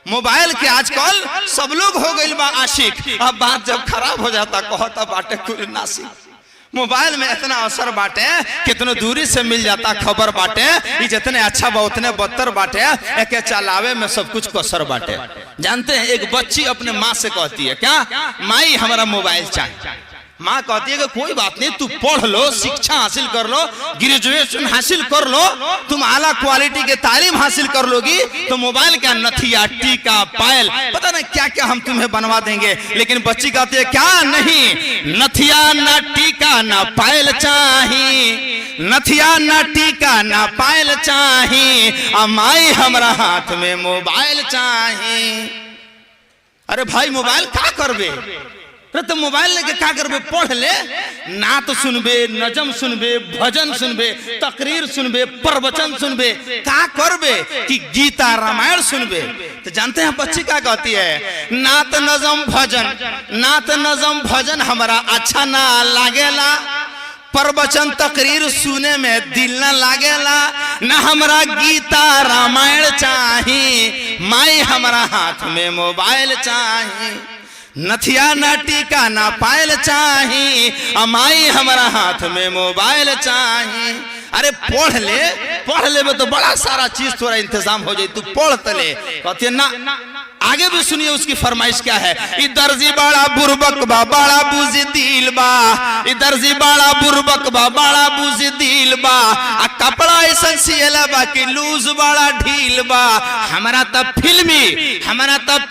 S2: मोबाइल के आजकल सब लोग हो गइल बा आशिक। अब बात जब खराब हो जाता कहता बाटे कुल नासिक। मोबाइल में इतना असर बाटे, कितनो दूरी से मिल जाता खबर बाटे, ये जितने अच्छा बा उतने बदतर बाटे, एक चलावे में सब कुछ कसर बाटे। जानते हैं एक बच्ची अपने माँ से कहती है, क्या माई हमारा मोबाइल चाहिए। माँ कहती है कि कोई बात नहीं, तू पढ़ लो, शिक्षा हासिल कर लो, ग्रेजुएशन हासिल कर लो, तुम आला क्वालिटी के तालीम हासिल कर लोगी तो मोबाइल का नथिया, टीका, पायल, पता नहीं क्या क्या हम तुम्हें बनवा देंगे। लेकिन बच्ची कहती है क्या नहीं, नथिया ना टीका ना पायल चाहिए, नथिया ना टीका ना पायल चाहिए, अमाई हमारा हाथ में मोबाइल चाहिए। अरे भाई मोबाइल क्या करबे? तो मोबाइल लेके क्या करबे? पढ़ ले, नात सुनबे, नजम सुनबे, भजन सुनबे, तकरीर सुनबे, प्रवचन सुनबे, क्या करबे कि गीता रामायण सुनबे। तो जानते हैं बच्ची क्या कहती है, नात नजम भजन, नात नजम भजन हमारा अच्छा ना लागेला, प्रवचन तकरीर सुने में दिल ना लागेला, ना हमारा गीता रामायण चाहिए, माई हमारा हाथ में मोबाइल चाहिए, नथिया ना टीका ना पायल चाहिए, अमाई हमारा हाथ में मोबाइल चाहिए। अरे पढ़ ले तो बड़ा सारा चीज थोड़ा इंतजाम हो जाए, तू पढ़ तले। कहती है ना, आगे भी सुनिए उसकी फरमाइश क्या है। इधर जी बड़ा बुरबक बा, बड़ा बुज़दिल बा, इधर जी बड़ा बुरबक बा, बड़ा बुज़दिल बा, आ कपड़ा ऐसा सियला बा कि लूज बड़ा ढील बा, हमारा तब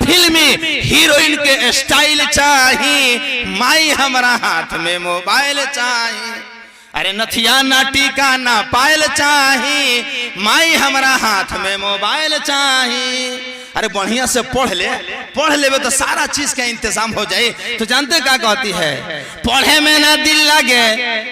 S2: फिल्मी हीरोइन के स्टाइल चाहिए, माई हमारा हाथ में मोबाइल चाहिए। अरे नथिया ना टीका ना पायल चाहिए, माई हमारा हाथ में मोबाइल चाहिए। अरे बढ़िया से पढ़ ले तो सारा चीज का इंतजाम हो जाए। तो जानते क्या कहती है, पढ़े में ना दिल लगे,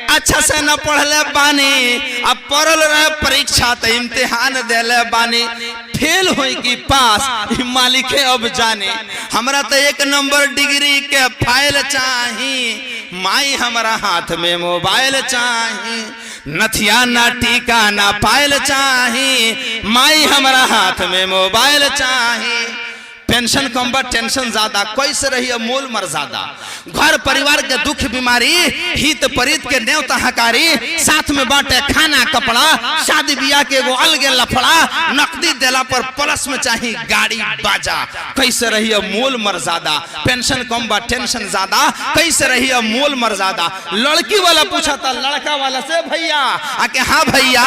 S2: अच्छा से ना पढ़ ले बानी, अब पढ़ल रहे परीक्षा तो इम्तिहान दे ले बानी, फेल होई कि पास मालिके अब जाने, हमरा तो 1 नंबर डिग्री के फाइल चाहिए, माई हमारा हाथ में मोबाइल चाहिए, नथिया ना टीका ना पायल चाहिए, माई हमारा हाथ में मोबाइल चाहिए। पेंशन कम बा टेंशन ज्यादा, कैसे रही मोल मर्यादा, घर परिवार के दुख बीमारी, हित परित के न्योता हकारी, साथ में बांटे खाना कपड़ा, शादी ब्याह के एगो अलगे लफड़ा, नकदी देला पर प्लस में चाहिए गाड़ी बाजा, कैसे रही मोल मर्यादा। पेंशन कम बा टेंशन ज्यादा, कैसे रही मोल मर्यादा। लड़की वाला पूछा था लड़का वाला से, भैया आके हाँ भैया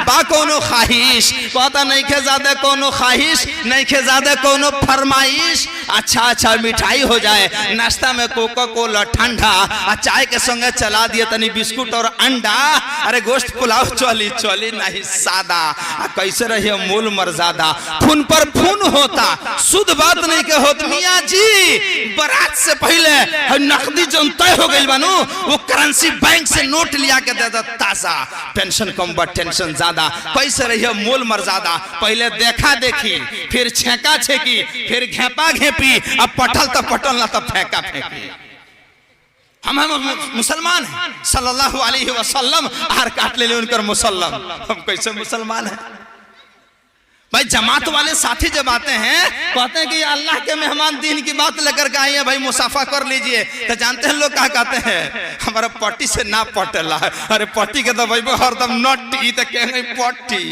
S2: बा कोनो ख्वाहिश, कहता नहीं खे ज्यादा कोनो ख्वाहिश, नहीं खे ज्यादा कोनो फरमाइश, अच्छा मिठाई हो जाए, नाश्ता में कोका कोला ठंडा, चाय के संगे चला दिए तनी बिस्कुट और अंडा, अरे गोश्त पुलाव चली नहीं सादा, कैसे रही मूल मर्यादा। खून पर खून होता, शुद्ध बात नहीं के होत, मियाँ जी बारात से पहले नकदी जो तय हो गई बानू, वो करेंसी बैंक से नोट लिया के दे ताजा। पेंशन कम बा टेंशन ज्यादा, कैसे रही मूल मर्यादा। पहले देखा देखी, फिर छेका छेकी, फिर घेपा घेपी, अब पटल तो पटल ना तो फेंका फेंकी। हम मुसलमान हैं, सल्लल्लाहु अलैहि वसल्लम आहार काट ले उनकर मुसल्लम, हम कैसे मुसलमान हैं। भाई जमात वाले साथी जब आते हैं कहते हैं कि अल्लाह के मेहमान दीन की बात लेकर के आए हैं भाई मुसाफा कर लीजिए, तो जानते हैं लोग क्या कहते हैं, हमारा पट्टी से ना पटला। अरे पट्टी के तो भाई हरदम नट्टी तो कहेंगे पट्टी।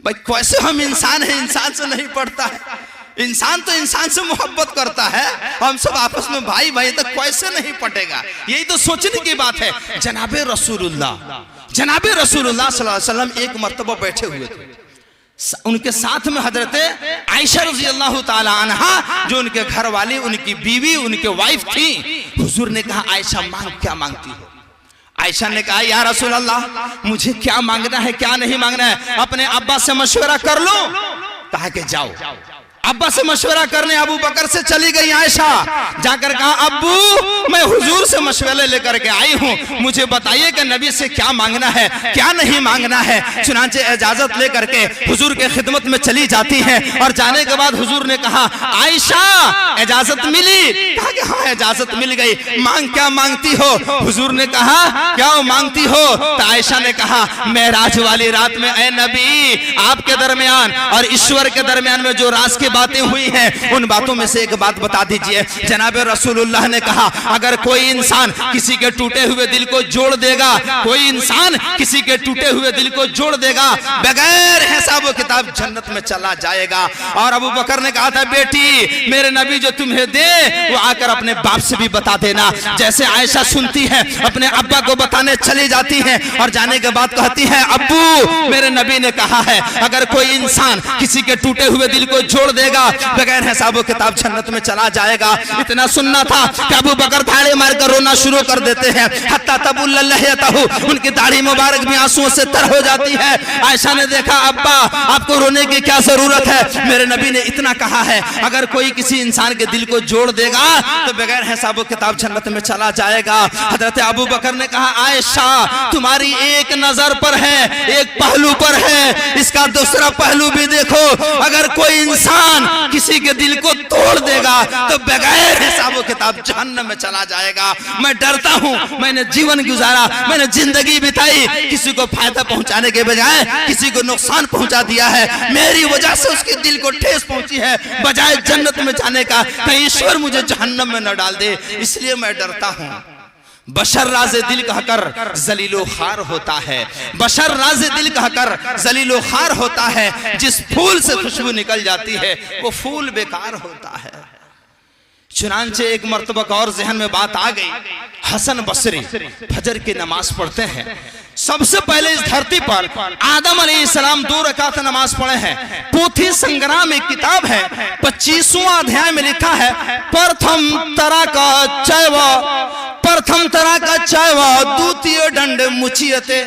S2: भाई कैसे हम इंसान हैं, इंसान से नहीं पड़ता है। इंसान तो इंसान से मोहब्बत करता है, हम सब आपस में भाई भाई, तो कैसे नहीं पटेगा। यही तो सोचने की बात है। जनाबे रसूलुल्लाह सल्लल्लाहु अलैहि वसल्लम एक मर्तबा बैठे हुए थे, उनके साथ में हजरत आयशा रज़ी अल्लाह ताला अन्हा जो उनके घर वाली, उनकी बीवी, उनके वाइफ थी। हुजूर ने कहा आयशा मांग, क्या मांगती हो? आयशा ने कहा या रसूल अल्लाह मुझे क्या मांगना है क्या नहीं मांगना है, अपने अब्बा से मशवरा कर लो। कहा कि जाओ। अब्बा से मशवरा करने अबू बकर से चली गई आयशा, जाकर कहा अब्बू मैं हुजूर से मशवरे लेकर के आई हूँ, मुझे बताइए कि नबी से क्या मांगना है क्या नहीं मांगना है। चुनांचे इजाजत लेकर के हुजूर के खिदमत में चली जाती है, और जाने के बाद हुजूर ने कहा आयशा इजाजत मिली? कहा कि हाँ इजाजत मिल गई, मांग क्या मांगती हो? हुजूर ने कहा क्या मांगती हो? तो आयशा ने कहा मेराज वाली रात में ए नबी आपके दरमियान और ईश्वर के दरमियान में जो राज की बातें हुई हैं उन बातों में से एक बात बता दीजिए। जनाब रसूलुल्लाह ने कहा अगर कोई इंसान किसी के टूटे हुए दिल को जोड़ देगा, कोई इंसान किसी के टूटे हुए दिल को जोड़ देगा, बगैर हिसाब व किताब जन्नत में चला जाएगा। और अबू बकर ने कहा था बेटी मेरे नबी जो तुम्हें दे वो आकर अपने बाप से भी बता देना। जैसे आयशा सुनती है अपने अब्बा को बताने चली जाती है, और जाने के बाद कहती है अब्बू मेरे नबी ने कहा है अगर कोई इंसान किसी के टूटे हुए दिल को जोड़ देगा बगैर हिसाब किताब जन्नत में चला जाएगा। इतना सुनना था कि अबू बकर दाढ़ी मारकर रोना शुरू कर देते हैं, हत्ता तबुल्लहयतहु उनकी दाढ़ी मुबारक भी आंसुओं से तर हो जाती है। आयशा ने देखा अब्बा आपको रोने की क्या जरूरत है, मेरे नबी ने इतना कहा है अगर कोई किसी इंसान के दिल को जोड़ देगा तो बगैर हिसाब किताब जन्नत में चला जाएगा। हजरत अबू बकर ने कहा आयशा तुम्हारी एक नजर पर है, एक पहलू पर है, इसका दूसरा पहलू भी देखो। अगर कोई इंसान किसी के दिल को तोड़ देगा तो बगैर हिसाब किताब जहन्नम में चला जाएगा। मैं डरता हूँ, मैंने जीवन गुजारा, मैंने जिंदगी बिताई, किसी को फायदा पहुंचाने के बजाय किसी को नुकसान पहुंचा दिया है, मेरी वजह से उसके दिल को ठेस पहुंची है, बजाय जन्नत में जाने का कहीं ईश्वर मुझे जहन्नम में न डाल दे, इसलिए मैं डरता हूँ। बशर राज़े दिल कहकर जलीलो खार होता है, बशर राज़े दिल कहकर जलीलो खार होता है, जिस फूल से खुशबू निकल जाती है वो फूल बेकार होता है। चुनांचे एक मर्तबा और जहन में बात आ गई, हसन बसरी फजर की नमाज पढ़ते हैं। सबसे पहले इस धरती पर आदम अलैहिस्सलाम 2 रकात नमाज पढ़े हैं। पोथी संग्राम एक किताब है, 25वां अध्याय में लिखा है प्रथम तरह का चैव द्वितीय दंड मुचियते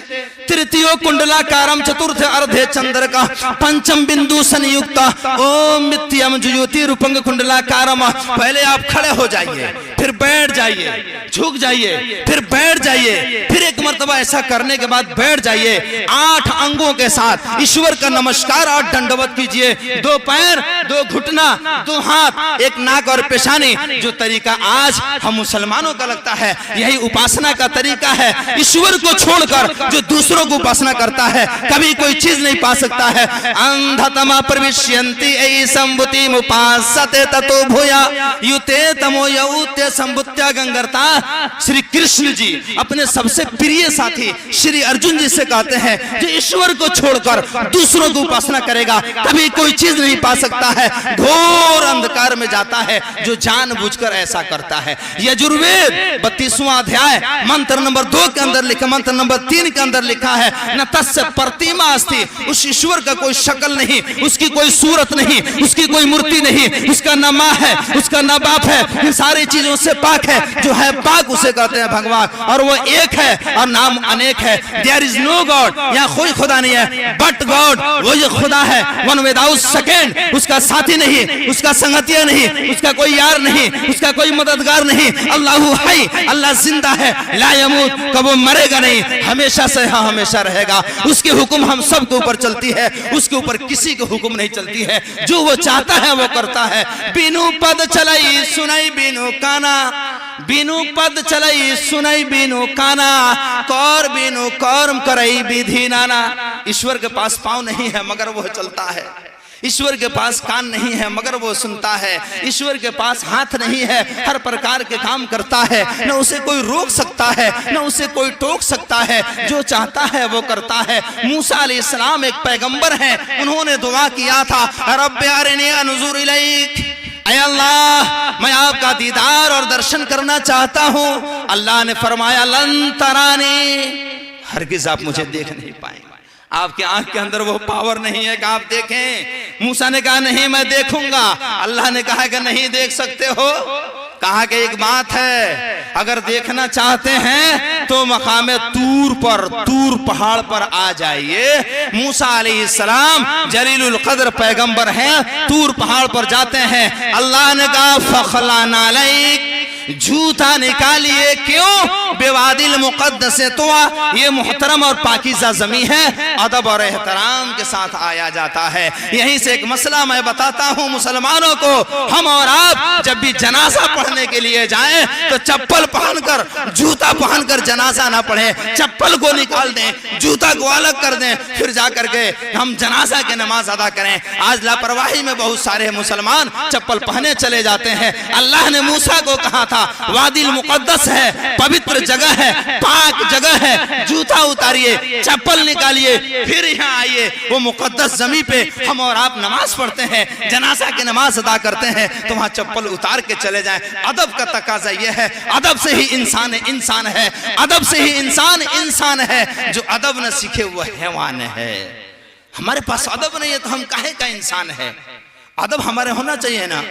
S2: तृतीय कुंडलाकारम चतुर्थ अर्धे चंद्र का पंचम बिंदु संयुक्त ओम मित्यम जुयोति रूपंग कुंडलाकारम। पहले आप खड़े हो जाइए, फिर बैठ जाइए, झुक जाइए, फिर बैठ जाइए, फिर एक मर्तबा ऐसा करने के बाद बैठ जाइए। 8 अंगों के साथ ईश्वर का नमस्कार और दंडवत कीजिए, 2 पैर, 2 घुटना, 2 हाथ, 1 नाक और पेशानी। जो तरीका आज हम मुसलमानों का लगता है यही उपासना का तरीका है। ईश्वर को छोड़कर जो दूसरों को उपासना करता है कभी कोई चीज नहीं पा सकता है। अंधतमा प्रविश्यन्ति ऐ संबुति मुपासते ततो भूया युते तमो यउते संबुत्या गंगरता। श्री कृष्ण जी अपने सबसे प्रिय साथी श्री अर्जुन जी से कहते हैं जो ईश्वर को छोड़कर दूसरों को उपासना करेगा कभी कोई चीज नहीं पा सकता है, घोर अंधकार में जाता है जो जानबूझकर ऐसा करता है। यजुर्वेद 32वां अध्याय मंत्र नंबर 2 के अंदर लिखा, मंत्र नंबर 3 के अंदर लिखा है न तस्य प्रतिमा अस्ति, उस ईश्वर का कोई शक्ल नहीं, उसकी कोई सूरत नहीं, उसकी कोई मूर्ति नहीं, उसका न माँ है, उसका न बाप है, इन सारी चीजों से पाक है। जो है पाक उसे कहते हैं भगवान, और वो एक है और नाम अनेक है। देयर इज नो गॉड, यहाँ कोई खुदा नहीं है, बट गॉड, वो ये खुदा है, वन विदाउट सेकेंड, उसका साथी नहीं, उसका संगतिया नहीं, उसका कोई यार नहीं, उसका कोई मददगार नहीं। अल्लाहु हई, अल्लाह जिंदा है, ला यमूत, कबो मरेगा नहीं, हमेशा से हाँ हमेशा रहेगा। उसके हुक्म हम सब के ऊपर चलती है, उसके ऊपर किसी के हुक्म नहीं चलती है। जो वो चाहता है वो करता है। बिनु पद चलाई सुनाई बिनु काना, बीनू पद चलई सुनई बीनू काना, कौर बीनू कौरम करई विधि नाना। ईश्वर के पास पाँव नहीं है मगर वो चलता है, ईश्वर के पास कान नहीं है मगर वो सुनता है, ईश्वर के पास हाथ नहीं है, हर प्रकार के काम करता है, न उसे कोई रोक सकता है न उसे कोई टोक सकता है, जो चाहता है वो करता है। मूसा अलैहिस्सलाम एक पैगंबर हैं, उन्होंने दुआ किया था, रब्बि अरिनी अनजुर इलैक, ऐ अल्लाह मैं आपका दीदार और दर्शन करना चाहता हूँ। अल्लाह ने फरमाया लन तरानी, हरगिज आप मुझे देख नहीं पाएंगे, आपके आंख के अंदर वो पावर नहीं है कि आप देखें। मूसा ने कहा नहीं मैं देखूंगा, अल्लाह ने कहा कि नहीं देख सकते हो। कहा कि एक बात है, अगर देखना चाहते हैं तो मकाम तूर पर, तूर पहाड़ पर आ जाइए। मूसा अलैहिस्सलाम जलीलुल कद्र पैगंबर हैं, तूर पहाड़ पर जाते हैं। अल्लाह ने कहा फखलाना अलैक, जूता निकालिए, क्यों? बेवादिल मुक़द्दस, तो ये मुहतरम और पाकीज़ा ज़मी है, अदब और एहतराम के साथ आया जाता है। यहीं से एक मसला मैं बताता हूँ मुसलमानों को, हम और आप जब भी जनाजा पढ़ने के लिए जाएं तो चप्पल पहनकर, जूता पहनकर जनाजा ना पढ़े, चप्पल को निकाल दें, जूता को अलग कर दें, फिर जा करके हम जनाजा की नमाज अदा करें। आज लापरवाही में बहुत सारे मुसलमान चप्पल पहने चले जाते हैं। अल्लाह ने मूसा को कहा था वादिल मुक़द्दस है, पवित्र जगह है, पाक जगह है, जूता उतारिए, चप्पल निकालिए, फिर यहाँ आइए। वो मुक़द्दस जमी पे हम और आप नमाज पढ़ते हैं, जनाजा की नमाज अदा करते हैं, तो वहाँ चप्पल उतार के चले जाएं। अदब का तकाजा ये है, अदब से ही इंसान इंसान है, अदब से ही इंसान इंसान है, जो अदब न सीखे वो हैवान है। हमारे पास अदब नहीं है तो हम काहे का इंसान है? अदब हमारे होना चाहिए ना,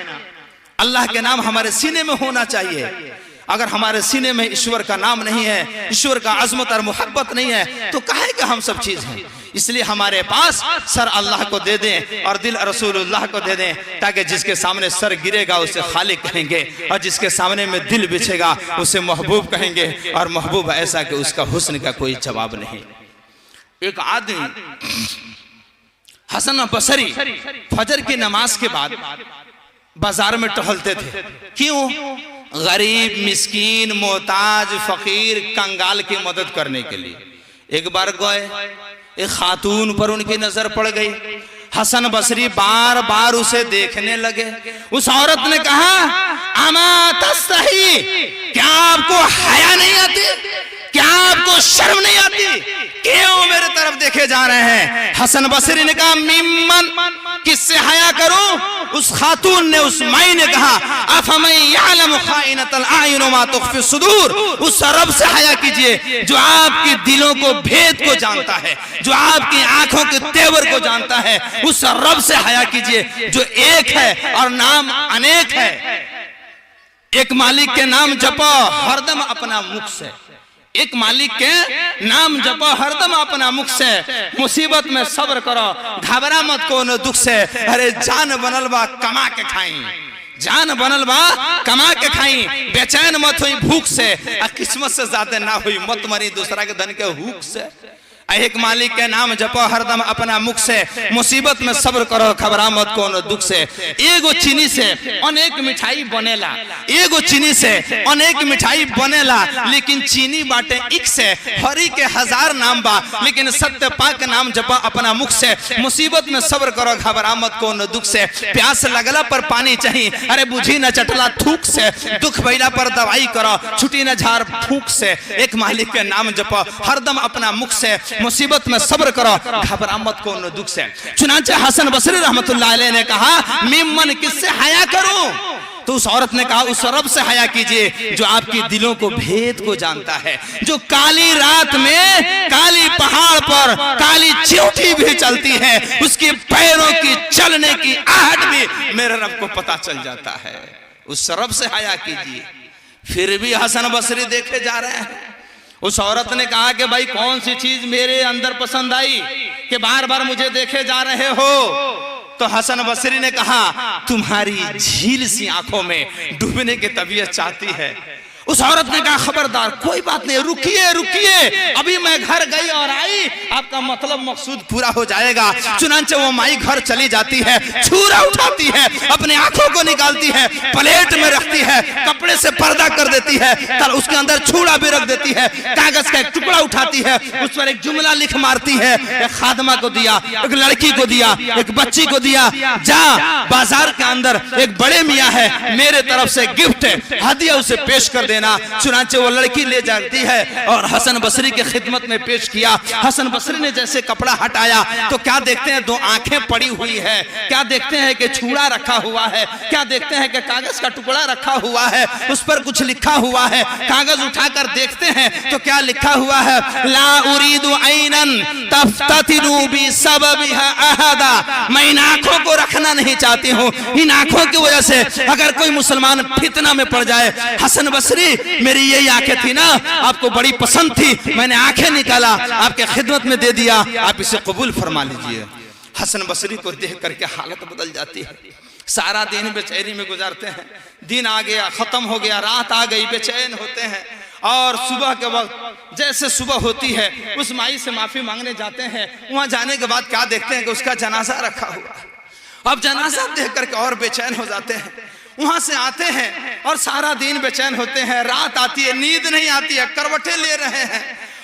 S2: अल्लाह के नाम हमारे सीने में होना चाहिए। अगर हमारे सीने में ईश्वर का नाम नहीं है, ईश्वर का अजमत और मोहब्बत नहीं है, तो काहे का हम सब चीज हैं। इसलिए हमारे पास सर अल्लाह को दे दें और दिल रसूलुल्लाह को दे दें, ताकि जिसके सामने सर गिरेगा उसे खालिक कहेंगे, और जिसके सामने में दिल बिछेगा उसे महबूब कहेंगे, और महबूब ऐसा कि उसका हुस्न का कोई जवाब नहीं। एक आदमी हसन बसरी फजर की नमाज के बाद बाजार में टहलते थे। क्यों? गरीब, मिस्कीन, मोहताज, फकीर, कंगाल की मदद करने के लिए। एक बार गए, एक खातून पर उनकी नजर पड़ गई। हसन बसरी बार बार उसे देखने लगे। उस औरत ने कहा अमा तस्तही, क्या आपको हया नहीं आती? क्या आपको शर्म नहीं आती? क्यों मेरे तरफ देखे जा रहे हैं? हसन बसरी ने कहा मिम्मन, किससे हया करूं? उस खातून ने, उस माई ने कहा अफमन यअलमु खाइनतल आयुन मा तुख्फी सुदूर, उस रब से हया कीजिए जो आपके दिलों को, भेद को जानता है, जो आपकी आंखों के तेवर को जानता है। उस रब से हया कीजिए जो एक है और नाम अनेक है। एक मालिक के नाम जपो हरदम अपना मुख से, एक मालिक के नाम जपो हरदम अपना मुख से। मुसीबत में सब्र करो, घबरा मत कोनो दुख से। अरे जान बनल बा कमा के खाई, जान बनल बा कमा के खाई, बेचैन मत हुई भूख से, किस्मत से ज्यादा ना हुई मत मरी दूसरा के धन के हुक से। एक मालिक के नाम जपो हरदम अपना मुख से, मुसीबत में सब्र करो, घबरा मत कोनो दुख से। एगो चीनी से अनेक मिठाई बनेला, एगो चीनी से अनेक मिठाई बनेला, लेकिन चीनी बाटे एक से, हरी के हजार नाम बा, लेकिन सत्य पाक नाम जपो अपना मुख से। मुसीबत में सब्र करो, घबरा मत कोनो दुख से। प्यास लगला पर पानी चाहिए, अरे बुझी न चटला थूक से। दुख भइला पर दवाई करो, छुटी न झाड़ फूक से। एक मालिक के नाम जपो हरदम अपना मुख से, मुसीबत में सब्र करो, घबरा मत कोनो दुख से। चुनांचे हसन बसरी रहमतुल्लाह अलैह ने कहा मिम्मन, किससे हया करूं? तो उस औरत ने कहा उस रब से हया कीजिए जो आपकी दिलों को, भेद को जानता है, जो काली रात में काली पहाड़ पर काली चिंटी भी चलती है, उसके पैरों की चलने की आहट भी मेरे रब को पता चल जाता है। उस रब से हया कीजिए। फिर भी हसन बसरी देखे जा रहे हैं। उस औरत ने कहा कि भाई कौन सी चीज मेरे अंदर पसंद आई कि बार बार मुझे देखे जा रहे हो? तो हसन बसरी ने कहा तुम्हारी झील सी आंखों में डूबने की तबीयत चाहती है। उस औरत ने कहा खबरदार, कोई बात नहीं, रुकिए रुकिए, अभी मैं घर गई और आई, आपका मतलब मकसूद पूरा हो जाएगा। चुनांचे वो माई घर चली जाती है, छुरा उठाती है, अपने आंखों को निकालती है, प्लेट में रखती है, कपड़े से पर्दा कर देती है, तब उसके अंदर छुरा भी रख देती है, कागज का एक टुकड़ा उठाती है, उस पर एक जुमला लिख मारती है, एक खादमा को दिया, एक लड़की को दिया, एक बच्ची को दिया, जा बाजार के अंदर एक बड़े मियाँ है, मेरे तरफ से गिफ्ट हदिया उसे पेश कर देना। चुनांचे वो लड़की ले जाती है और हसन बसरी के खिदमत में पेश किया। हसन बसरी ने जैसे कपड़ा हटाया तो क्या देखते हैं, दो आंखें पड़ी हुई है, क्या देखते हैं कि छुरा रखा हुआ है, क्या देखते हैं कि कागज का टुकड़ा रखा हुआ है, उस पर कुछ लिखा हुआ है। कागज उठाकर देखते हैं तो क्या लिखा हुआ है, ला उरीदु ऐनन तफ्ततिनु बि सबबिहा अहदा, मैं इन आंखों को रखना नहीं चाहती हूँ, इन आंखों की वजह से अगर कोई मुसलमान फितना में पड़ जाए। हसन बसरी, मेरी यही आंखें थी ना, आपको बड़ी पसंद थी, मैंने आंखें निकाला, आपके खिदमत में दे दिया, आप इसे कबूल फरमा लीजिए। हसन बसरी को देख करके हालत बदल जाती है। सारा दिन बेचैनी में गुजारते हैं, दिन आ गया, खत्म हो गया, रात आ गई, बेचैन होते हैं और सुबह के वक्त जैसे सुबह होती है उस माई से माफी मांगने जाते हैं। वहां जाने के बाद क्या देखते हैं कि उसका जनाजा रखा हुआ है। अब जनाजा देख करके और बेचैन हो जाते हैं। वहां से आते हैं और सारा दिन बेचैन होते हैं, रात आती है, नींद नहीं आती है, करवटें ले रहे हैं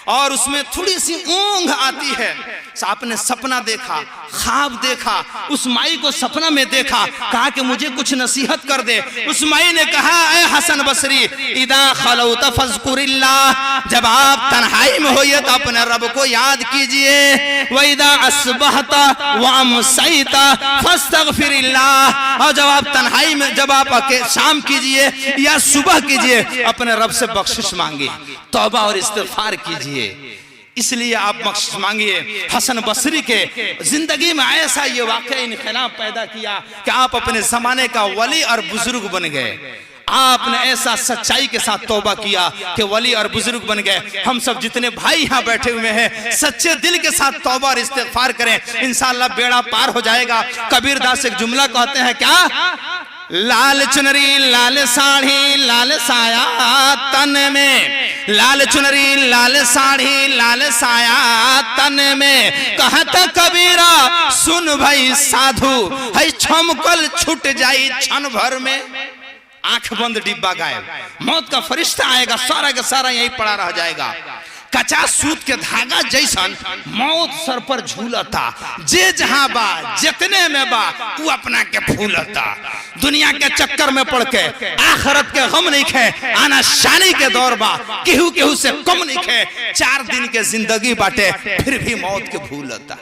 S2: और उसमें थोड़ी सी ऊंघ आती है। आपने सपना देखा, ख्वाब देखा, उस माई को सपना में देखा, कहा कि मुझे कुछ नसीहत कर दे। उस माई ने कहा, ऐ हसन बसरी, इदा खलौत फज़कुरिल्लाह, जब आप तन्हाई में होइए तो अपने रब को याद कीजिए। व इदा अस्बहता व अमसैता फस्तगफिरिल्लाह, और जब आप तन्हाई में, जब आप शाम कीजिए या सुबह कीजिए, अपने रब से बख्शिश मांगिए, तौबा और इस्तिग़फ़ार कीजिए, इसलिए आप बख्शिश मांगिए। हसन बसरी के जिंदगी में ऐसा ये वाक़या इनक़िलाब पैदा किया कि आप अपने जमाने का वली और बुजुर्ग बन गए। आपने ऐसा सच्चाई के साथ तौबा किया कि वली और बुजुर्ग बन गए। हम सब जितने भाई यहाँ बैठे हुए हैं, सच्चे दिल के साथ तौबा और इस्तिग़फ़ार करें, इंशाअल्लाह बेड़ा पार हो जाएगा। कबीर दास एक जुमला कहते हैं, क्या, लाल चुनरी लाल साड़ी लाल साया तन में, लाल चुनरी लाल साड़ी लाल साया तन में, कहता कबीरा सुन भाई साधु, है छमकल छूट जाई क्षण भर में। आंख बंद, डिब्बा गायब, मौत का फरिश्ता आएगा, सारा का सारा यही पड़ा रह जाएगा। कचा सूत के धागा जैसन मौत सर पर झूलता, जे जहां बा जितने में बा वो अपना के फूलता। दुनिया के चक्कर में पड़ के आखिरत के गम नहीं खे, आना शानी के दौर बा, केहू केहू से कम नहीं खे। 4 दिन के जिंदगी बाटे, फिर भी मौत के भूलता।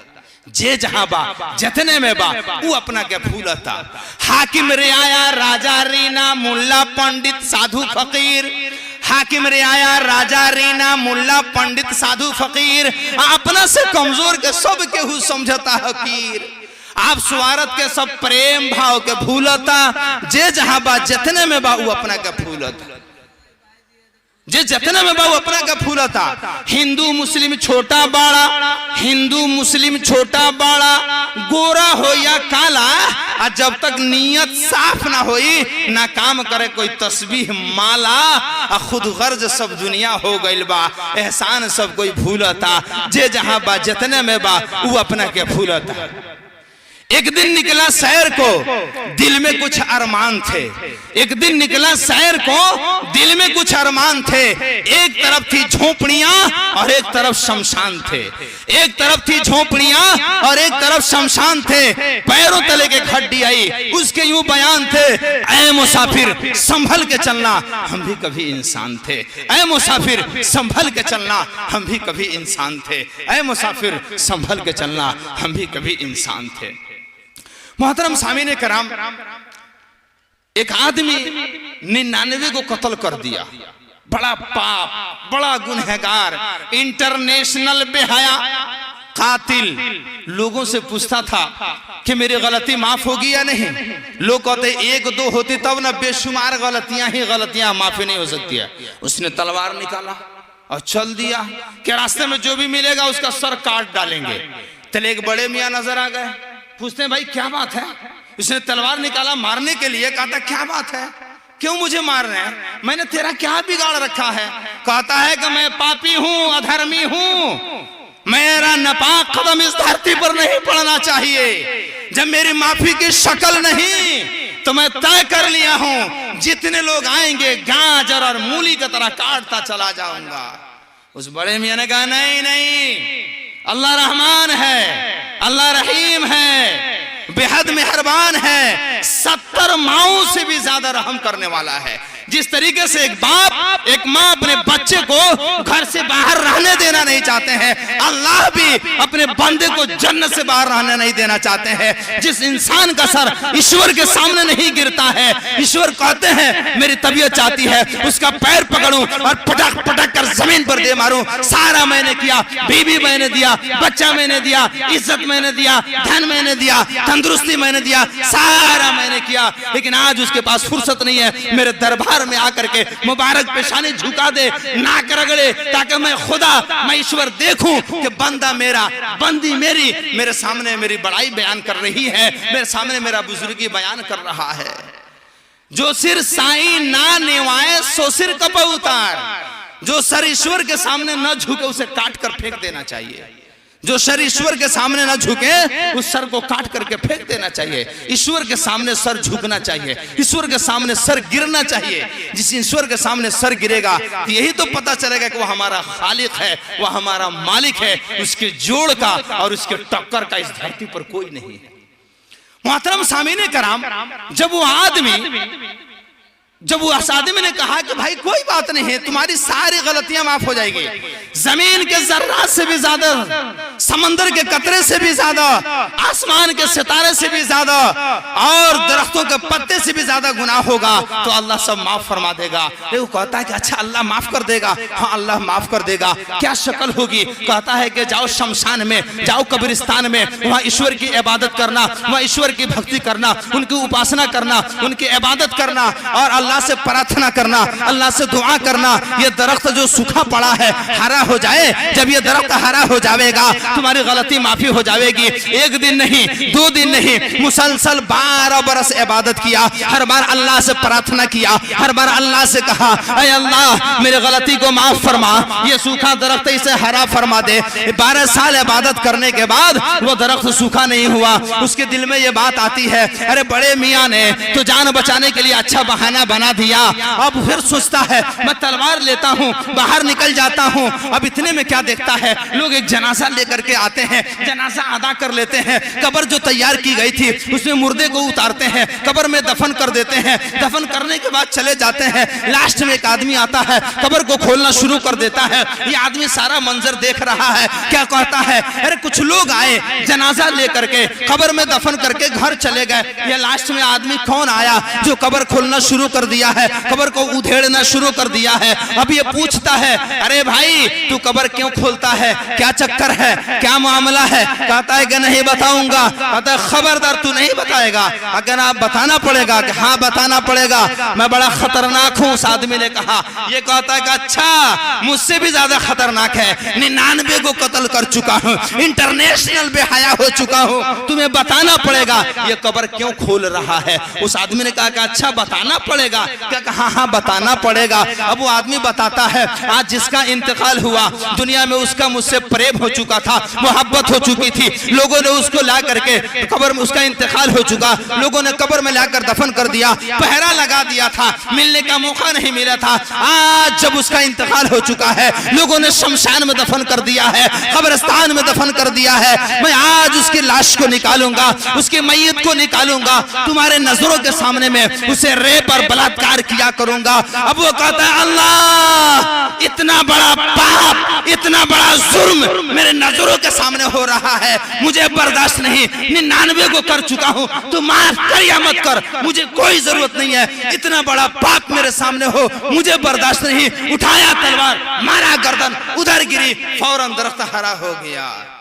S2: जे जहां बा जितने में बा वो अपना के फूलता। हाकिम रियाया राजा रीना मुल्ला पंडित साधु फकीर, हाकिम रियाया राजा रीना मुल्ला पंडित साधु फकीर, अपना से कमजोर के सब केहू समझता हकीर। आप स्वार्थ के सब प्रेम भाव के भूलता, जे जहां बा जितने में बा वो अपना के फूलता, जे जितने में बा वो अपना के फूलता। हिंदू मुस्लिम छोटा बड़ा, हिंदू मुस्लिम छोटा बड़ा, गोरा हो या काला, और जब तक नीयत साफ ना होई ना काम करे कोई तस्बीह माला, खुद गर्ज सब दुनिया हो गइल बा, एहसान सब कोई भूलता। जे जहां बा जितने में बा वो अपना के फूलता। एक दिन निकला सैर को, दिल में कुछ अरमान थे। एक दिन निकला सैर को, दिल में कुछ अरमान थे। एक तरफ थी झोपड़ियां और एक तरफ शमशान थे। एक तरफ थी झोपड़ियां और एक तरफ शमशान थे। पैरों तले के खड्डी आई, उसके यूं बयान थे, ऐ मुसाफिर संभल के चलना, हम भी कभी इंसान थे। ऐ मुसाफिर संभल के चलना, हम भी कभी इंसान थे। ऐ मुसाफिर संभल के चलना, हम भी कभी इंसान थे। मोहतरम सामीने कराम, एक आदमी 99 को कत्ल कर दिया, बड़ा पाप, बड़ा गुनहगार, इंटरनेशनल बेहया कातिल। लोगों से पूछता था कि मेरी गलती माफ होगी या नहीं। लोग कहते 1-2 होती तब ना, बेशुमार गलतियां ही गलतियां माफी नहीं हो सकती है। उसने तलवार निकाला और चल दिया कि रास्ते में जो भी मिलेगा उसका सर काट डालेंगे। तले एक बड़े मियाँ नजर आ गए, पूछते हैं भाई क्या बात है। उसने तलवार निकाला मारने के लिए, कहा था क्या बात है। क्यों मुझे मार रहे हैं? मैंने तेरा क्या बिगाड़ रखा है? कहता है कि मैं पापी हूं, अधर्मी हूं, मेरा नापाक कदम इस धरती पर नहीं पड़ना चाहिए। जब मेरी माफी की शक्ल नहीं तो मैं तय कर लिया हूं, जितने लोग आएंगे गाजर और मूली की तरह काटता चला जाऊंगा। उस बड़े मियां ने कहा नहीं नहीं, अल्लाह रहमान है, अल्लाह रहीम है, बेहद मेहरबान है, 70 माओं से भी ज्यादा रहम करने वाला है। जिस तरीके से एक बाप एक माँ अपने बच्चे को घर से बाहर रहने देना नहीं चाहते हैं, अल्लाह भी अपने बंदे को जन्नत से बाहर रहने नहीं देना चाहते हैं। जिस इंसान का सर ईश्वर के सामने नहीं गिरता है, ईश्वर कहते हैं मेरी तबीयत चाहती है उसका पैर पकड़ूं और पटक पटक कर जमीन पर दे मारूं। सारा मैंने किया, बीवी मैंने दिया, बच्चा मैंने दिया, इज्जत मैंने दिया, धन मैंने दिया, तंदुरुस्ती मैंने दिया, सारा मैंने किया, लेकिन आज उसके पास फुर्सत नहीं है मेरे दरबार में आकर के मुबारक पेशानी झुका दे, नाक रगड़े, ताकि मैं खुदा, मैं ईश्वर देखूं कि बंदा मेरा, बंदी मेरी मेरे सामने मेरी बड़ाई बयान कर रही है, मेरे सामने मेरा बुजुर्गी बयान कर रहा है। जो सिर साईं ना निवाए सो सिर कप उतार, जो सर ईश्वर के सामने न झुके उसे काट कर फेंक देना चाहिए। जो सर ईश्वर के सामने ना झुके उस सर को काट करके फेंक देना चाहिए। ईश्वर के सामने सर झुकना चाहिए, ईश्वर के सामने सर गिरना चाहिए। जिस ईश्वर के सामने सर गिरेगा तो यही तो पता चलेगा कि वो हमारा खालिक है, वो हमारा मालिक है, उसके जोड़ का और उसके टक्कर का इस धरती पर कोई नहीं है। मोहतरम सामीने कराम, जब वो उस आदमी ने कहा कि भाई कोई बात नहीं है, तुम्हारी सारी गलतियां माफ हो जाएगी, जमीन के जर्रात से भी ज्यादा, समंदर के कतरे से भी ज्यादा, आसमान के सितारे से भी ज्यादा और दरख्तों के पत्ते से भी ज्यादा गुनाह होगा तो अल्लाह सब माफ फरमा देगा। वो कहता है कि अच्छा अल्लाह माफ कर देगा? हाँ अल्लाह माफ कर देगा। क्या शक्ल होगी? कहता है कि जाओ शमशान में, जाओ कब्रिस्तान में, वहां ईश्वर की इबादत करना, वहां ईश्वर की भक्ति करना, उनकी उपासना करना, उनकी इबादत करना और अल्लाह से प्रार्थना करना, अल्लाह से दुआ करना। ये दरख्त जो सूखा पड़ा है हरा हो जाए, जब ये दरख्त हरा हो जाएगा तुम्हारी गलती माफी हो जाएगी। एक दिन नहीं, 2 दिन नहीं, मुसलसल 12 बरस इबादत किया, हर बार अल्लाह से प्रार्थना किया, हर बार अल्लाह से कहा ऐ अल्लाह मेरी गलती को माफ फरमा, ये सूखा दरख्त इसे हरा फरमा दे। 12 साल इबादत करने के बाद वो दरख्त सूखा नहीं हुआ। उसके दिल में ये बात आती है अरे बड़े मियाँ ने तो जान बचाने के लिए अच्छा बहाना बना दिया। अब फिर सोचता है मैं तलवार लेता हूँ, बाहर निकल जाता हूँ। अब इतने में क्या देखता है, लोग एक जनाजा लेकर के आते हैं, जनाजा अदा कर लेते हैं, कब्र जो तैयार की गई थी उसमें मुर्दे को उतारते हैं, कब्र में दफन कर देते हैं, दफन करने के बाद चले जाते हैं। लास्ट में एक आदमी आता है, कब्र को खोलना शुरू कर देता है। ये आदमी सारा मंजर देख रहा है, क्या कहता है अरे कुछ लोग आए जनाजा लेकर के कब्र में दफन करके घर चले गए, ये लास्ट में आदमी कौन आया जो कब्र खोलना शुरू कर दिया है, कब्र को उधेड़ना शुरू कर दिया है। अब ये पूछता है अरे भाई तू कब्र क्यों खोलता है, क्या चक्कर है, क्या मामला है? कहता है कि नहीं बताऊंगा। कहता है खबरदार तू नहीं बताएगा, अगर आप बताना पड़ेगा कि हाँ बताना पड़ेगा, मैं बड़ा खतरनाक हूँ। उस आदमी ने कहा, ये कहता है कि अच्छा मुझसे भी ज्यादा खतरनाक है, 99 को कत्ल कर चुका हूँ, इंटरनेशनल बेहया हो चुका हूँ, तुम्हें बताना पड़ेगा ये कब्र क्यों खोल रहा है। उस आदमी ने कहा कि अच्छा बताना पड़ेगा? क्या कहा हाँ बताना पड़ेगा। अब वो आदमी बताता है आज जिसका इंतकाल हुआ दुनिया में उसका मुझसे प्रेम हो चुका था, मोहब्बत हो चुकी थी, लोगों ने उसको ला करके कब्र में, उसका इंतकाल हो चुका, लोगों ने कब्र में लाकर दफन कर दिया, पहरा लगा दिया था, मिलने का मौका नहीं मिला था। आज जब उसका इंतकाल हो चुका है, लोगों ने शमशान में दफन कर दिया है, कब्रिस्तान में दफन कर दिया है, मैं आज उसकी लाश को निकालूंगा, उसकी मैयत को निकालूंगा, तुम्हारे नजरों के सामने में उसे रेप और बलात्कार किया करूंगा। अब वो कहता है अल्लाह इतना बड़ा पाप, इतना बड़ा जुर्म मेरे नजरों के सामने हो रहा है, मुझे बर्दाश्त नहीं, 99 को कर चुका हूं, तू माफ कर या मत कर, मुझे कोई जरूरत नहीं है, इतना बड़ा पाप मेरे सामने हो मुझे बर्दाश्त नहीं। उठाया तलवार, मारा गर्दन, उधर गिरी, फौरन दरख्त हरा हो गया।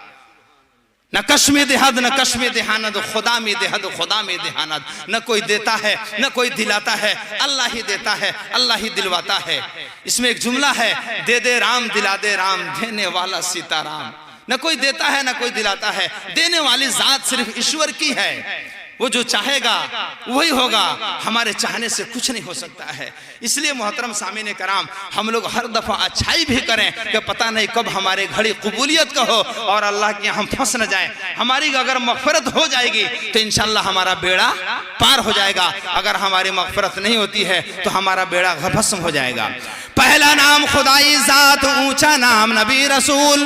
S2: न कश्मे देहद न कश्मे देहानद, खुदा में देहद खुदा में देहानद। न कोई देता है न कोई दिलाता है, अल्लाह ही देता है, अल्लाह ही दिलवाता है। इसमें एक जुमला है, दे दे राम दिला दे राम, देने वाला सीताराम। न कोई देता है न कोई दिलाता है, देने वाली जात सिर्फ ईश्वर की है। वो जो चाहेगा वही होगा, हमारे चाहने से कुछ नहीं हो सकता है। इसलिए मोहतरम सामीन कराम, हम लोग हर दफा अच्छाई भी करें कि पता नहीं कब हमारे घड़ी कबूलियत का हो और अल्लाह के हम फंस न जाए। हमारी अगर मगफरत हो जाएगी तो इंशाल्लाह हमारा बेड़ा पार हो जाएगा, अगर हमारी मगफरत नहीं होती है तो हमारा बेड़ा भस्म हो जाएगा। पहला नाम खुदाई ज़ात, ऊंचा नाम नबी रसूल।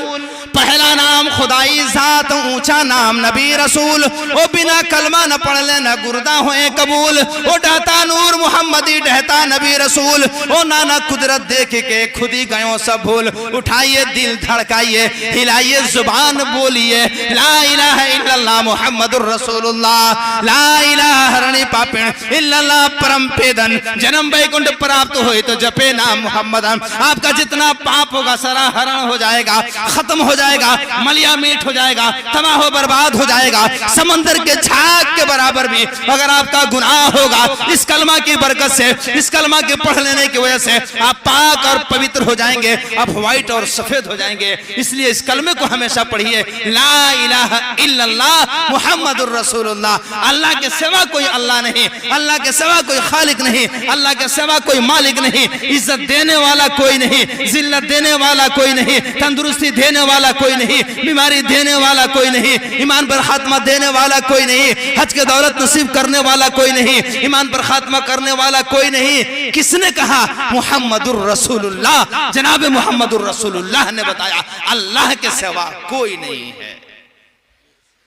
S2: पहला नाम खुदाई ज़ात, ऊंचा नाम नबी रसूल। ओ बिना कलमा न पढ़ ले न गुर्दा होए कबूल। ओ डहता नूर मोहम्मदी डहता नबी रसूल। ओ नाना कुदरत देख के खुद ही गयो सब भूल। उठाइए दिल धड़काइए, हिलाइए जुबान बोलिए, ला इलाहा इल्लल्लाह मुहम्मदुर रसूलुल्लाह। ला इलाहा हरणी पापिण इल्लल्लाह परम पेदन। जन्म वैकुंठ प्राप्त होए तो जपे नाम मोहम्मद। आपका जितना पाप होगा सारा हरण हो जाएगा, खत्म हो जाएगा, मलिया मीठ हो जाएगा, तबाह हो बर्बाद हो जाएगा। समंदर के झाग के बराबर भी अगर आपका गुनाह होगा, इस कलमा की बरकत से, इस कलमा के पढ़ लेने की वजह से आप पाक और पवित्र हो जाएंगे, आप व्हाइट और सफेद हो जाएंगे। इसलिए इस कलमे को हमेशा पढ़िए, ला इलाहा इल्लल्लाह मुहम्मदुर रसूलुल्लाह। अल्लाह के सिवा कोई अल्लाह नहीं, अल्लाह के सिवा कोई खालिक नहीं, अल्लाह के सिवा कोई मालिक नहीं। इज्जत देने वाला कोई नहीं, जिल्लत देने वाला कोई नहीं, तंदुरुस्ती देने वाला कोई नहीं, बीमारी देने वाला कोई नहीं, ईमान पर खात्मा देने वाला कोई नहीं, हज के दौलत नसीब करने वाला कोई नहीं, ईमान पर खात्मा करने वाला कोई नहीं। किसने कहा? मुहम्मदुर रसूलुल्लाह। जनाब मुहम्मदुर रसूलुल्लाह ने बताया अल्लाह के सिवा कोई नहीं है।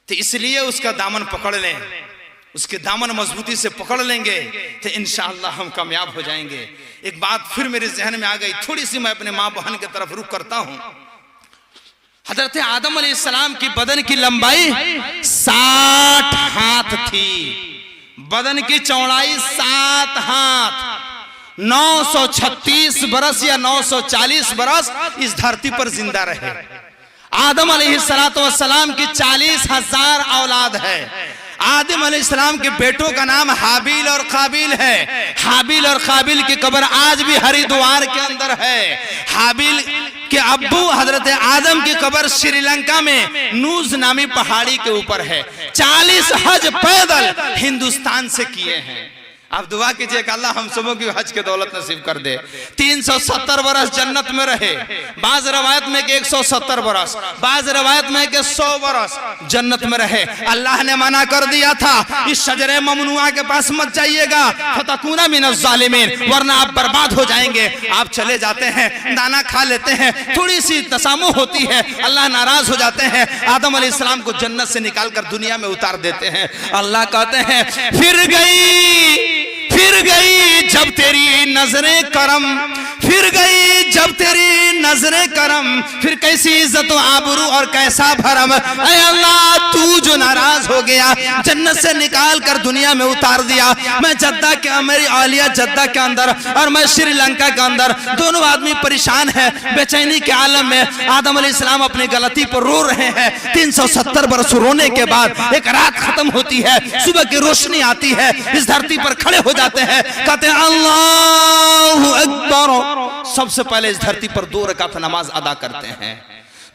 S2: तो इसलिए उसका दामन पकड़ लें, उसके दामन मजबूती से पकड़ लेंगे तो इंशाअल्लाह हम कामयाब हो जाएंगे। एक बात फिर मेरे जहन में आ गई, थोड़ी सी मैं अपने माँ बहन की तरफ रुख करता हूं। हजरत आदम अलैहिस्सलाम की बदन की लंबाई 60 हाथ थी, बदन की चौड़ाई 7 हाथ। 936 बरस या 940 बरस इस धरती पर जिंदा रहे। आदम अलैहिस्सलाम की 40,000 औलाद है। आदम अलैहिस्सलाम के बेटों का नाम हाबिल और काबिल है। हाबिल और काबिल की कब्र आज भी हरिद्वार के अंदर है। हाबिल के अब्बू हजरत आदम की कब्र श्रीलंका में नूज नामी पहाड़ी के ऊपर है। 40 हज पैदल हिंदुस्तान से किए हैं। आप दुआ कीजिए कि अल्लाह हम सबों की हज के दौलत नसीब कर दे। 370 बरस जन्नत में रहे, बाज रवायत में कि 170 बरस, बाज रवायत में कि 100 बरस जन्नत में रहे। अल्लाह ने मना कर दिया था इस शजरे ममनुआ के पास मत जाइएगा, फतकूना मिनज़ ज़ालिमीन, वरना आप बर्बाद हो जाएंगे। आप चले जाते हैं, दाना खा लेते हैं, थोड़ी सी तसामु होती है, अल्लाह नाराज हो जाते हैं, आदम अलैहिस्सलाम को जन्नत से निकाल कर दुनिया में उतार देते हैं। अल्लाह कहते हैं फिर गई जब तेरी नजरें करम, फिर गई जब तेरी नजरें करम, फिर कैसी इज्जत व आबरू और कैसा भरम। ऐ अल्लाह तू जो नाराज हो गया, जन्नत से निकाल कर दुनिया में उतार दिया। मैं जद्दा के, मेरी आलिया जद्दा के अंदर और मैं श्रीलंका के अंदर, दोनों आदमी परेशान है, बेचैनी के आलम में। आदम अलैहिस्सलाम अपनी गलती पर रो रहे हैं। 370 बरस रोने के बाद एक रात खत्म होती है, सुबह की रोशनी आती है, इस धरती पर खड़े हो जाते हैं, कहते हैं अल्लाहु अकबर। सबसे पहले इस धरती पर 2 रकात नमाज अदा करते हैं,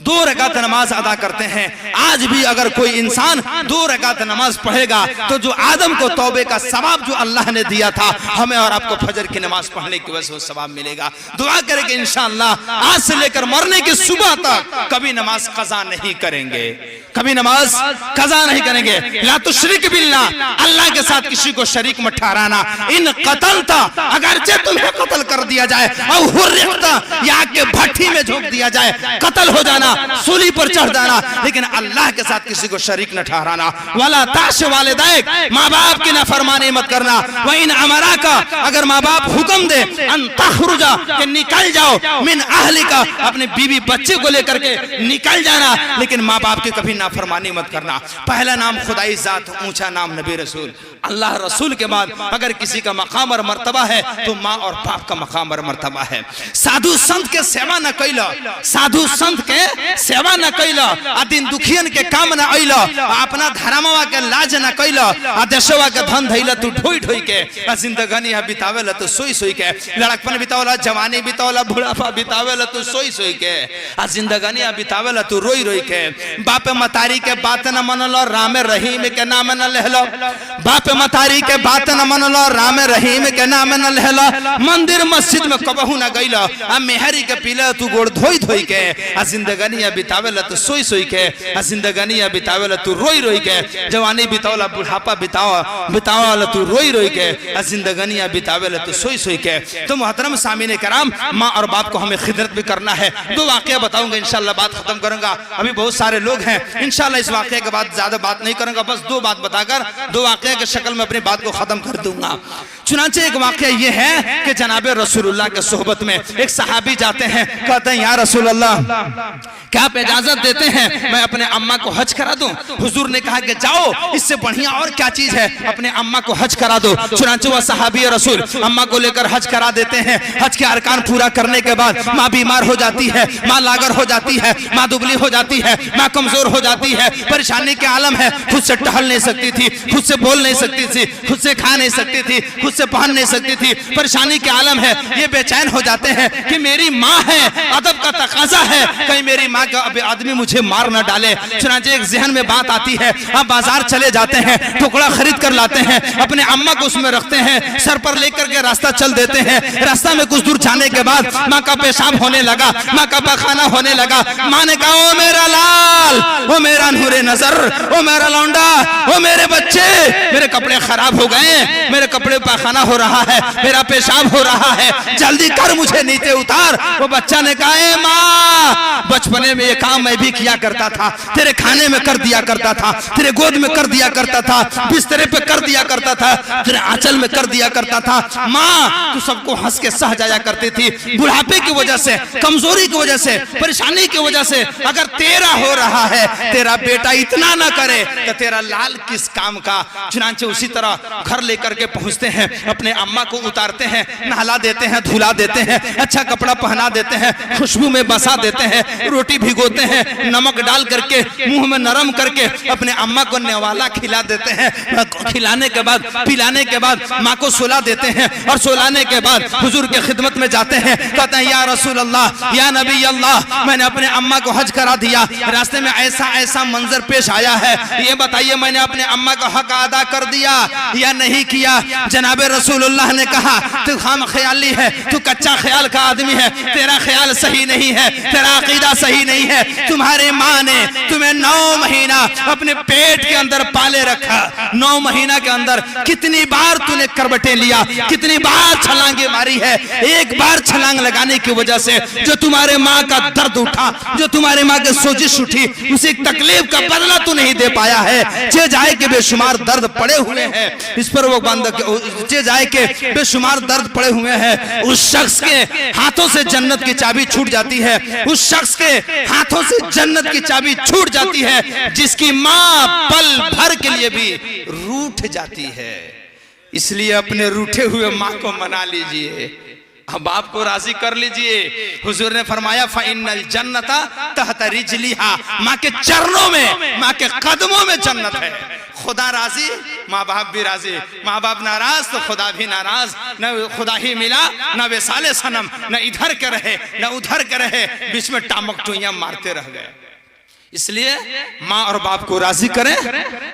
S2: 2 रकात नमाज अदा करते हैं। आज भी अगर कोई इंसान 2 रकात नमाज पढ़ेगा तो जो आदम को तौबे का सवाब जो अल्लाह ने दिया था, हमें और आपको फजर की नमाज पढ़ने की वजह से वो सवाब मिलेगा। दुआ करें कि इंशाअल्लाह आज से लेकर मरने की सुबह तक कभी नमाज कज़ा नहीं करेंगे, कभी नमाज कज़ा नहीं करेंगे। ला तुश्रिक बिल्लाह, अल्लाह के साथ किसी को शरीक मत ठहराना। इन कतलता, अगरचे तुम्हें कत्ल कर दिया जाए, और हुर्रिकता, या के भट्टी में झोंक दिया जाए, कत्ल हो जाना, सूली पर चढ़ जाना, लेकिन अल्लाह के साथ किसी को शरीक न ठहराना। वाला ताश वालिदैक, माँ बाप की नाफरमानी मत करना। व इन अमरा का, अगर माँ बाप हुक्म दे अन तखरुजा, कि निकल जाओ, मिन अहलिका, अपने बीवी बच्चे को लेकर के निकल जाना, लेकिन माँ बाप की कभी नाफरमानी मत करना। पहला नाम खुदाई जात, ऊंचा नाम नबी रसूल। अल्लाह रसूल के बाद अगर किसी का मकाम और मर्तबा है तो माँ और बाप का मकाम और मर्तबा है। साधु संत के सेवा न कैला, साधु संत के सेवा न कैला, आ दिन दुखियन के काम न अइला, अपना धर्मवा के लाज न कैला, आ देशवा के धन धइला तू ढोई ढोई के, आ जिंदगानी बितावेला तू सोई सोई के, लड़कपन बितावेला, जवानी बितावेला, बुढ़ापा बितावेला तू सोई सोई के, आ जिंदगानी बितावेला तू रोई रोई के। बाप मतारी के बात न मनलो, राम रहीम के नाम न लहलो। बाप मतारी के बात न मनलो, राम रहीम के नाम न लहलो। मंदिर मस्जिद में कबहू न गइलो, आ मेहरी के पीले तू गोड़ धोई धोई के, आ जिंदगानिया बितावेला तू सोई सोई के, आ जिंदगानिया बितावेला तू रोई रोई के। जवानी बितावला, बुढ़ापा बितावला तू रोई रोई के, आ जिंदगानिया बितावेला तू सोई सोई के। तो मोहतरम सामीने कराम, माँ और बाप को हमें खिदमत भी करना है। दो वाकया बताऊंगा, इंशाल्लाह बात खत्म करूंगा। अभी बहुत सारे लोग हैं, इंशाल्लाह इस वाकये के बाद ज्यादा बात नहीं करूंगा, बस दो बात बताकर दो वाकये के शक्ल में अपनी बात को खत्म कर दूंगा। चुनांचे एक वाकया ये है कि जनाबे रसूलुल्लाह के सोहबत में एक सहाबी जाते हैं, कहते हैं या रसूलुल्लाह क्या आप इजाजत देते हैं मैं अपने अम्मा को हज करा दूं? हुजूर ने कहा कि जाओ, इससे बढ़िया और क्या चीज है, अपने अम्मा को हज करा दो। चुनांचे वह सहाबी रसूल अम्मा को लेकर हज करा देते हैं। हज के अरकान पूरा करने के बाद माँ बीमार हो जाती है, माँ लागर हो जाती है, माँ दुबली हो जाती है, माँ कमजोर हो जाती है, परेशानी के आलम है, खुद से टहल नहीं सकती थी, खुद से बोल नहीं सकती थी, खुद से खा नहीं सकती थी, खुद से पहन नहीं सकती थी, परेशानी के आलम है। ये बेचैन हो जाते हैं कि मेरी माँ है, अदब का तकाजा है, कहीं मेरी माँ का आदमी मुझे मार न डाले। चुनांचे एक जहन में बात आती है, आप बाजार चले जाते हैं, टुकड़ा खरीद कर लाते हैं, अपने अम्मा को उसमें रखते हैं, सर पर लेकर के रास्ता चल देते हैं। रास्ता में कुछ दूर जाने के बाद माँ का पेशाब होने लगा, माँ का पखाना होने लगा। माँ ने कहा ओ मेरा लाल, ओ मेरा नूरे नजर, ओ मेरा लौंडा, ओ मेरे बच्चे, मेरे कपड़े खराब हो गए, मेरे कपड़े पखाना हो रहा है, मेरा पेशाब हो रहा है, जल्दी कर मुझे नीचे उतार। वो बच्चा ने कहा ए माँ, बचपने में ये काम मैं भी किया करता था, तेरे खाने में कर दिया करता था, तेरे गोद में कर दिया करता था, बिस्तरे पे कर दिया करता था, तेरे आंचल में कर दिया करता था। माँ तू सबको हंस के सह जाया करती थी। बुढ़ापे की वजह से, कमजोरी की वजह से, परेशानी की वजह से अगर तेरा हो रहा है, तेरा बेटा इतना ना करे तो तेरा लाल किस काम का। चुनांचे उसी तरह घर लेकर के पहुंचते हैं, अपने अम्मा को उतारते हैं, नहला देते हैं, धुला देते हैं, अच्छा कपड़ा पहना देते हैं, खुशबू में बसा देते हैं, रोटी भिगोते हैं, नमक डाल करके मुंह में नरम करके अपने अम्मा को नेवाला खिला देते हैं। खिलाने के बाद, पिलाने के बाद माँ को सुला देते हैं, और सुलाने के बाद हुजूर के खिदमत में जाते हैं, कहते हैं या रसूल अल्लाह, या नबी अल्लाह, मैंने अपने अम्मा को हज करा दिया, रास्ते में ऐसा ऐसा मंजर पेश आया है, ये बताइए मैंने अपने अम्मा का हक अदा कर दिया या नहीं किया? जनाबे रसूलुल्लाह ने कहा तू खाम ख्याली है, तू कच्चा ख्याल का आदमी है, तेरा ख्याल सही नहीं है, तेरा अकीदा सही नहीं है। तुम्हारे माँ ने तुम्हें 9 महीना अपने पेट के अंदर पाले रखा, 9 महीना के अंदर कितनी बार तूने करवटें लिया, कितनी बार छलांगे मारी है। एक बार छलांग लगाने की वजह से जो तुम्हारे माँ का दर्द उठा, जो तुम्हारे माँ के सोजिश उठी, उसी तकलीफ का बदला तू नहीं दे पाया है। जे जाए के बेशुमार दर्द पड़े हुए हैं इस पर, वो बंद जे जाए के बेशुमार दर्द पड़े हुए हैं। उस शख्स के हाथों से जन्नत की चाबी छूट जाती है, उस शख्स के हाथों से जन्नत की चाबी छूट जाती है जिसकी माँ पल भर के लिए भी रूठ जाती है। इसलिए अपने रूठे हुए माँ को मना लीजिए, अब आपको राजी कर लीजिए। हुजूर ने फरमाया फ़इन्नल जन्नता तहत रिजलिहा, माँ के चरणों में, माँ के कदमों में जन्नत है। खुदा राजी, माँ बाप भी राजी, माँ बाप नाराज तो खुदा भी नाराज। न खुदा ही मिला, न वेसाले सनम, न इधर के रहे न उधर के रहे, बीच में टामक टुइयां मारते रह गए। इसलिए माँ और बाप को राजी करें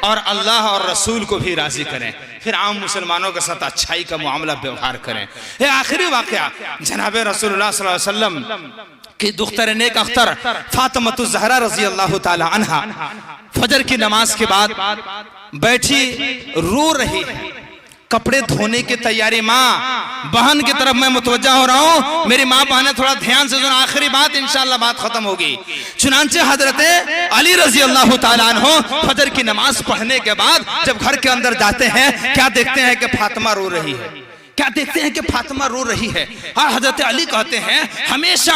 S2: और अल्लाह और रसूल को भी राजी करें, फिर आम मुसलमानों के साथ अच्छाई का मामला व्यवहार करें। ये आखिरी वाकया जनाबे रसूलुल्लाह सल्लल्लाहु अलैहि वसल्लम की दुख्तर नेक अख्तर फातिमा ज़हरा रज़ी अल्लाह ताला अन्हा फजर की नमाज के बाद बैठी रो रही है, कपड़े धोने की तैयारी। माँ बहन की तरफ मैं मुतवज्जा हो रहा हूँ, मेरी माँ बहन थोड़ा ध्यान से सुना, आखिरी बात इंशाअल्लाह बात खत्म होगी। चुनांचे हजरते अली रजी अल्लाह ताला अन्हो फजर की नमाज पढ़ने के बाद जब घर के अंदर जाते हैं, क्या देखते हैं कि फातिमा रो रही है, क्या देखते हैं कि फातिमा रो रही है। और हजरत अली कहते हैं हमेशा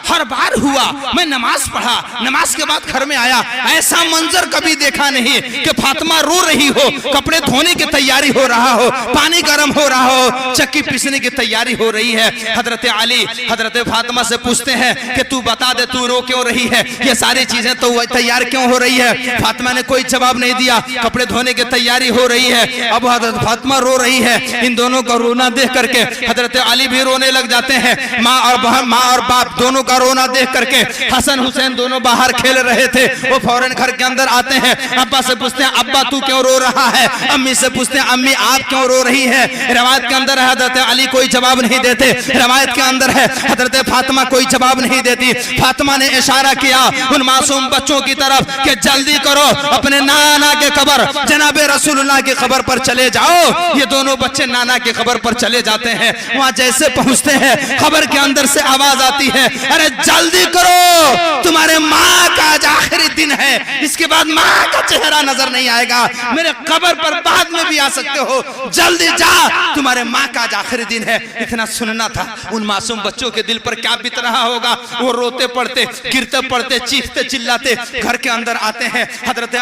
S2: हर बार हुआ, मैं नमाज पढ़ा, नमाज के बाद घर में आया, ऐसा मंजर कभी देखा नहीं कि फातिमा रो रही हो, कपड़े धोने की तैयारी हो रहा हो, पानी गर्म हो रहा हो, चक्की पीसने की तैयारी हो रही है। हजरत अली हजरत फातिमा से पूछते हैं कि तू बता दे तू रो क्यों रही है, ये सारी चीजें तो तैयार क्यों हो रही है। फातिमा ने कोई जवाब नहीं दिया, कपड़े धोने की तैयारी हो रही है। अब हजरत फातिमा रो रही है, इन दोनों का रोना रोना देख करके हजरत अली भी रोने लग जाते हैं। माँ और बाप दोनों का रोना देख करके हसन हुसैन दोनों बाहर खेल रहे थे, वो फौरन घर के अंदर आते हैं। अब्बा से पूछते हैं अब्बा तू क्यों रो रहा है? अम्मी से पूछते हैं अम्मी आप क्यों रो रही है? रवायत के अंदर है हजरत अली कोई जवाब नहीं देते, रवायत के अंदर है हजरत फातिमा कोई जवाब नहीं देती। फातिमा ने इशारा किया उन मासूम बच्चों की तरफ कि जल्दी करो अपने नाना के कब्र जनाबे रसूलुल्लाह की कब्र पर चले जाओ। ये दोनों बच्चे नाना की कब्र पर चले जाते हैं। वहां जैसे पहुंचते हैं कब्र के अंदर से आवाज आती है अरे जल्दी करो तुम्हारे माँ का आज आखिरी दिन है, इसके बाद माँ का चेहरा नजर नहीं आएगा, मेरे कब्र पर बाद में भी आ सकते हो, जल्दी जा तुम्हारे माँ का आज आखिरी दिन है। इतना सुनना था। उन मासूम बच्चों के दिल पर क्या बीत रहा होगा। वो रोते पड़ते गिरते पड़ते चीखते चिल्लाते घर के अंदर आते हैं। हजरत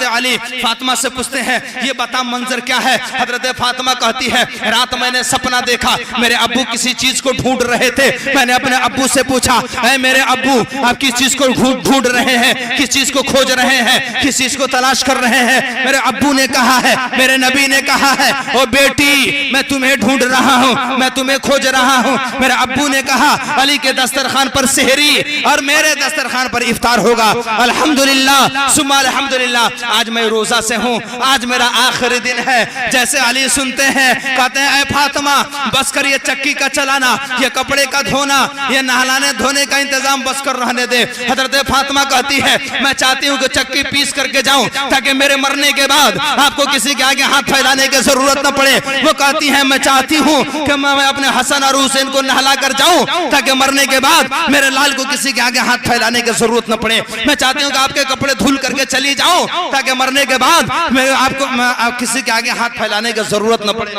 S2: अली फातिमा से पूछते हैं ये बता मंजर क्या है? हजरत फातिमा कहती है रात मैंने सपना देखा, मेरे अब्बू किसी चीज को ढूंढ रहे थे। मैंने अपने अब्बू से पूछा ऐ मेरे अब्बू आप किस चीज को ढूंढ रहे हैं, किस चीज को खोज रहे हैं, किस चीज को तलाश कर रहे हैं? मेरे अब्बू ने कहा है, मेरे नबी ने कहा है ओ बेटी मैं तुम्हें ढूंढ रहा हूँ, मैं तुम्हें खोज रहा हूँ। मेरे अब्बू ने कहा अली के दस्तरखान पर सेहरी और मेरे दस्तरखान पर इफ्तार होगा। अल्हम्दुलिल्लाह सुम्मा अल्हम्दुलिल्लाह आज मैं रोजा से हूँ, आज मेरा आखिरी दिन है। जैसे अली सुनते हैं कहते हैं ऐ फातिमा बस कर ये चक्की का चलाना, ये कपड़े का धोना, ये नहलाने धोने का इंतजाम बस कर रहने दे। हजरत फातिमा कहती है मैं चाहती हूँ कि चक्की पीस करके जाऊं ताकि मेरे मरने के बाद आपको किसी के आगे हाथ फैलाने की जरूरत न पड़े। वो कहती है मैं चाहती हूँ कि मैं अपने हसन और हुसैन को नहला कर जाऊं ताकि मरने के बाद मेरे लाल को किसी के आगे हाथ फैलाने की जरूरत न पड़े। मैं चाहती हूँ कि आपके कपड़े धुल करके चली जाऊं ताकि मरने के बाद आपको किसी के आगे हाथ फैलाने की जरूरत न पड़े,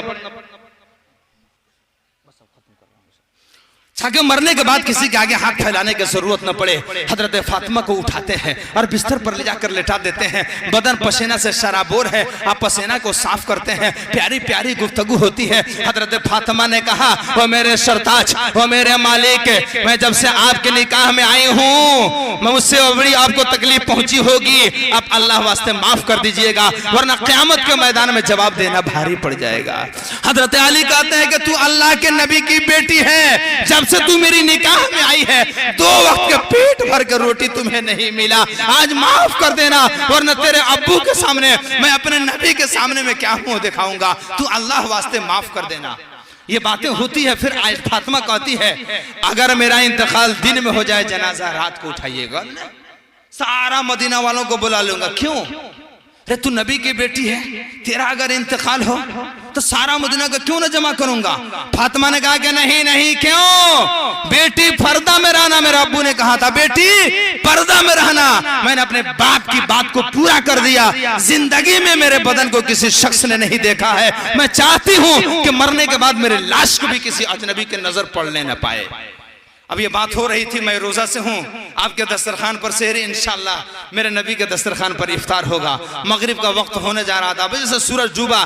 S2: ताकि मरने के बाद किसी के आगे हाथ फैलाने की जरूरत न पड़े। हजरत फातिमा को उठाते हैं और बिस्तर पर ले जाकर लेटा देते हैं। बदन पसीना से शराबोर है, आप पसीना को साफ करते हैं। प्यारी प्यारी गुफ्तगू होती है। हजरत फातिमा ने कहा वो मेरे सरताज, वो मेरे मालिक, मैं जब से आपके निकाह में आई हूँ मैं उससे बड़ी आपको तकलीफ पहुंची होगी, आप अल्लाह वास्ते माफ कर दीजिएगा वरना क़यामत के मैदान में जवाब देना भारी पड़ जाएगा। हजरत अली कहते हैं कि तू अल्लाह के नबी की बेटी है, जब से तू मेरी निकाह में आई है 2 वक्त के पेट भर के रोटी तुम्हें नहीं मिला, आज माफ कर देना वरना तेरे अब्बू के सामने मैं अपने नबी के सामने में क्या मुंह दिखाऊंगा, तू अल्लाह वास्ते माफ कर देना। ये बातें होती है। फिर आज फातिमा कहती है अगर मेरा इंतकाल दिन में हो जाए जनाजा रात को उठाइएगा, सारा मदीना वालों को बुला लूंगा। क्यों? अरे तू नबी की बेटी है, तेरा अगर इंतकाल हो तो सारा मदीना का क्यों ना जमा करूंगा? फातिमा ने कहा कि नहीं नहीं, क्यों? बेटी पर्दा में रहना, मेरे अब्बू ने कहा था बेटी पर्दा में रहना। मैंने अपने बाप की बात को पूरा कर दिया, जिंदगी में मेरे बदन को किसी शख्स ने नहीं देखा है। मैं चाहती हूँ कि मरने के बाद मेरे लाश को भी किसी अजनबी के नजर पड़ने न पाए। अब ये बात हो रही थी, मैं रोजा से हूँ, आपके दस्तरखान पर सेहरी इंशाल्लाह मेरे नबी के दस्तरखान पर इफ्तार होगा। मगरिब का वक्त होने जा रहा था, जैसे सूरज डूबा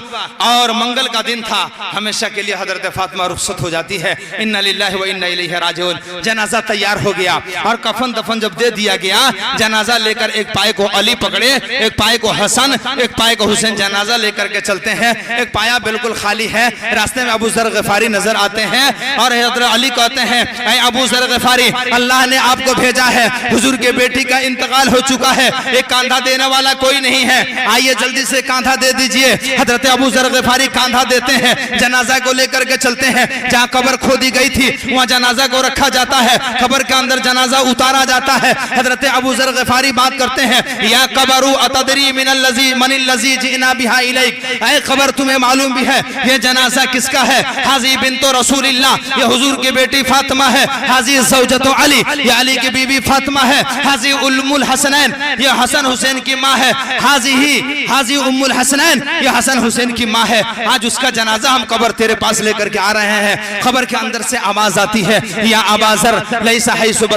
S2: और मंगल का दिन था, हमेशा के लिए हजरत फातिमा रुखसत हो जाती है। इन्ना लिल्लाहि व इन्ना इलैहि राजिऊन। जनाजा तैयार हो गया और कफन दफन जब दे दिया गया, जनाजा लेकर एक पाए को अली पकड़े, एक पाए को हसन, एक पाए को हुसैन जनाजा लेकर के चलते हैं। एक पाया बिल्कुल खाली है। रास्ते में अबू जर गफारी नजर आते हैं और हजरत अली कहते हैं ऐ अबू जर गफारी, अल्लाह ने आपको भेजा है, हुजूर के बेटी का इंतकाल हो चुका है, एक कांधा देने वाला कोई नहीं है, आइए जल्दी से कांधा दे दीजिए। हजरत अबू जर गफारी कांधा देते हैं, जनाजा को लेकर के चलते हैं। जहाँ कब्र खोदी गई थी वहाँ जनाजा को रखा जाता है, कब्र के अंदर जनाजा उतारा जाता है। हजरत अबू जर गफारी बात करते हैं या कबरू अतदरी मिनल्लज़ी मनिल्लज़ी जिना बिहा इलैक, ऐ कब्र तुम्हें मालूम भी है ये जनाजा किसका है? हाजी बिन्तो रसूलिल्लाह, ये हुजूर की बेटी फातिमा है। हाजी ज़ौजतो अली, ये अली की बीबी फातिमा है। हाजी उम्मुल हसनैन, ये हसन हुसैन की माँ है। हाजी उम्मुल हसनैन, ये हसन हुसैन की माँ है। आज उसका जनाजा हम कब्र तेरे पास लेकर के आ रहे हैं। कब्र के अंदर से आवाज आती है या अबाजर लैसा हैसु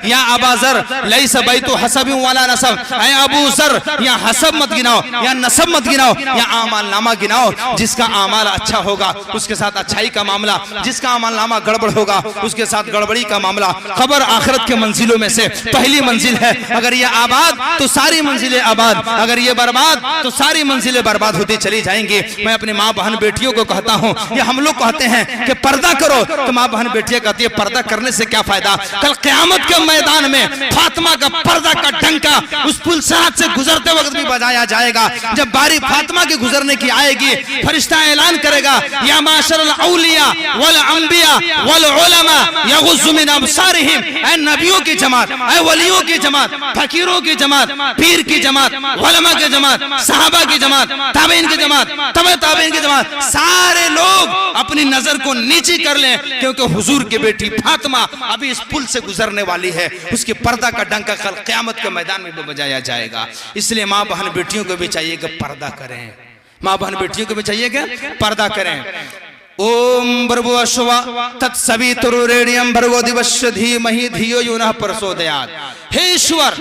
S2: या अबाजर लैसा बैतु हसब वाला नसब, ऐ अबू जर या हसब मत गिनाओ या नसब मत गिनाओ या आमाल नामा गिनाओ। जिसका आमाल अच्छा होगा उसके साथ अच्छाई का मामला, जिसका आमाल नामा गड़बड़ होगा उसके साथ गड़बड़ गड़बड़ी का मामला। खबर आखिरत के मंजिलों में से पहली मंजिल है। अगर ये आबाद तो सारी मंजिलें आबाद, अगर ये बर्बाद तो सारी मंजिलें बर्बाद होती चली जाएंगी। मैं अपनी माँ बहन बेटियों को कहता हूँ, ये हम लोग कहते हैं कि पर्दा करो, तो माँ बहन बेटियां कहती है पर्दा करने से क्या फायदा। कल क़यामत के मैदान में फातिमा का पर्दा का डंका उस पुलसात से गुजरते वक्त भी बजाया जाएगा। जब बारी फातिमा के गुजरने की आएगी, फरिश्ता ऐलान करेगा, या माशरल औलिया वल अंबिया वल उलमा यगुज़्ज़ु मिन अबसारिहिम, ऐ नबियों की जमात, ऐ वलियों की जमात, फकीरों की जमात, पीर की जमात, उलमा की जमात, सहाबा की जमात, ताबईन की जमात, तबे ताबईन की जमात, सारे लोग अपनी नजर को नीचे कर लें, क्योंकि हुजूर की बेटी फातिमा अभी इस पुल से गुजरने वाली है। उसके पर्दा का डंका कल क़यामत के मैदान में भी बजाया जाएगा। इसलिए माँ बहन बेटियों को भी चाहिए कि पर्दा करें। माँ बहन बेटियों को भी चाहिए कि पर्दा करें। ओम भर्गो अश्वा तत्सवितुर्वरेण्यं भर्गो दिवस्य धीमहि धियो यो नः प्रचोदयात्। हे ईश्वर,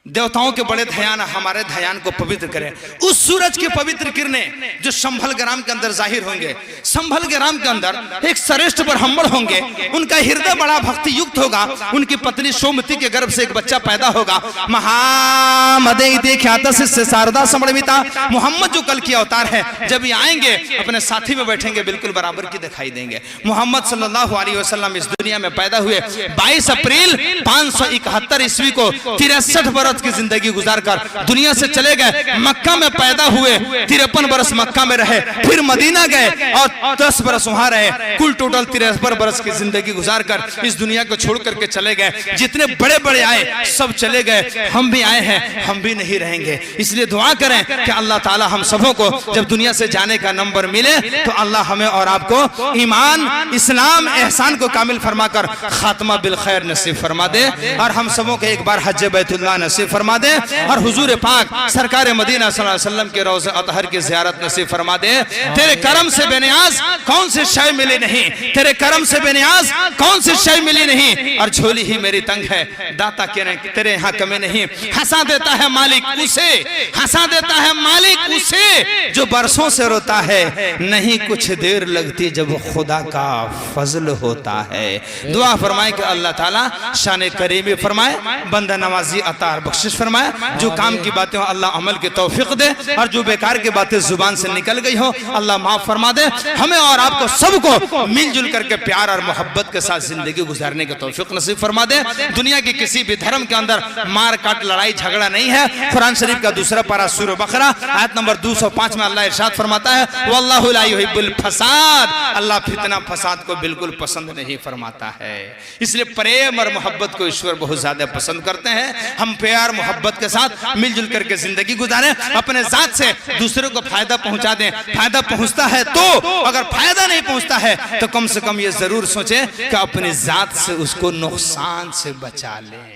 S2: देवताओं के बड़े ध्यान हमारे ध्यान को पवित्र करें। उस सूरज की पवित्र किरणें जो संभल ग्राम के अंदर जाहिर होंगे, संभल ग्राम के अंदर एक श्रेष्ठ ब्राह्मण होंगे, उनका हृदय बड़ा भक्ति युक्त होगा, उनकी पत्नी सोमती के गर्भ से एक बच्चा पैदा होगा। महामदे ख्याता से शारदा समर्मिता, मोहम्मद जो कल की अवतार है, जब ये आएंगे अपने साथी में बैठेंगे बिल्कुल बराबर की दिखाई देंगे। मोहम्मद सल्लल्लाहु अलैहि वसल्लम इस दुनिया में पैदा हुए 22 अप्रैल 571 ईस्वी को 63 बरस की जिंदगी गुजारकर दुनिया से चले गए। मक्का में पैदा हुए, 53 बरस मक्का में रहे, फिर मदीना गए और 10 बरस वहां रहे। कुल टोटल 53 बरस की जिंदगी गुजारकर इस दुनिया को छोड़ करके चले गए। जितने बड़े बड़े आए सब चले गए, हम भी आए हैं, हम भी नहीं रहेंगे। इसलिए दुआ करें कि अल्लाह ताला हम सबों को जब दुनिया से जाने का नंबर मिले तो अल्लाह हमें और आपको ईमान, इस्लाम, एहसान को कामिल फरमाकर खात्मा बिल खैर नसीब फरमा दे, और हम सबों को एक बार हज बैतुल्लाह नसीब फरमा दे, और हुजूर पाक सरकार मदीना सल्लल्लाहु अलैहि वसल्लम के रोज़े अतहर की ज़ियारत नसीब फरमा दे। तेरे करम से बेनियाज कौन सी शय मिली नहीं, तेरे करम से बेनियाज कौन सी शय मिली नहीं, और झोली ही मेरी तंग है, दाता के तेरे यहाँ कमी नहीं। हंसा देता है मालिक उसे, हंसा देता है मालिक उसे जो बरसों से रोता है, नहीं कुछ देर लगती जब खुदा का फजल होता है। दुआ फरमाए कि अल्लाह ताला शान करीमी फरमाए, बंदा नवाजी अतार बख्शिश फरमाए। जो काम की बातें हो अल्लाह अमल की तौफीक दे, और जो बेकार की बातें जुबान से निकल गई हो अल्लाह माफ फरमा दे। हमें और आपको सबको मिलजुल करके प्यार और मोहब्बत के साथ जिंदगी गुजारने की तौफीक नसीब फरमा दे। दुनिया के किसी भी धर्म के अंदर मार काट लड़ाई झगड़ा नहीं है। कुरान शरीफ का दूसरा पारा सूरह बकरा आयत नंबर 205 में अल्लाह इरशाद फरमाता है, वल्लाहु ला युहिब्बुल फसाद, अल्लाह फितना फसाद को बिल्कुल पसंद नहीं फरमाता है। इसलिए प्रेम और मोहब्बत को ईश्वर बहुत ज्यादा पसंद करते हैं। हम प्यार मोहब्बत के साथ मिलजुल करके जिंदगी गुजारें, अपने जात से दूसरों को फायदा पहुंचा दें। फायदा पहुंचता है तो, अगर फायदा नहीं पहुंचता है तो कम से कम ये जरूर सोचें कि अपनी जात से उसको नुकसान से बचा लें।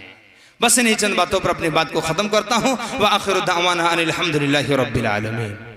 S2: बस इन्हीं चंद बातों पर अपनी बात को खत्म करता हूं। व आखिरु दावाना अनिल हम्दुलिल्लाहि रब्बिल आलमीन।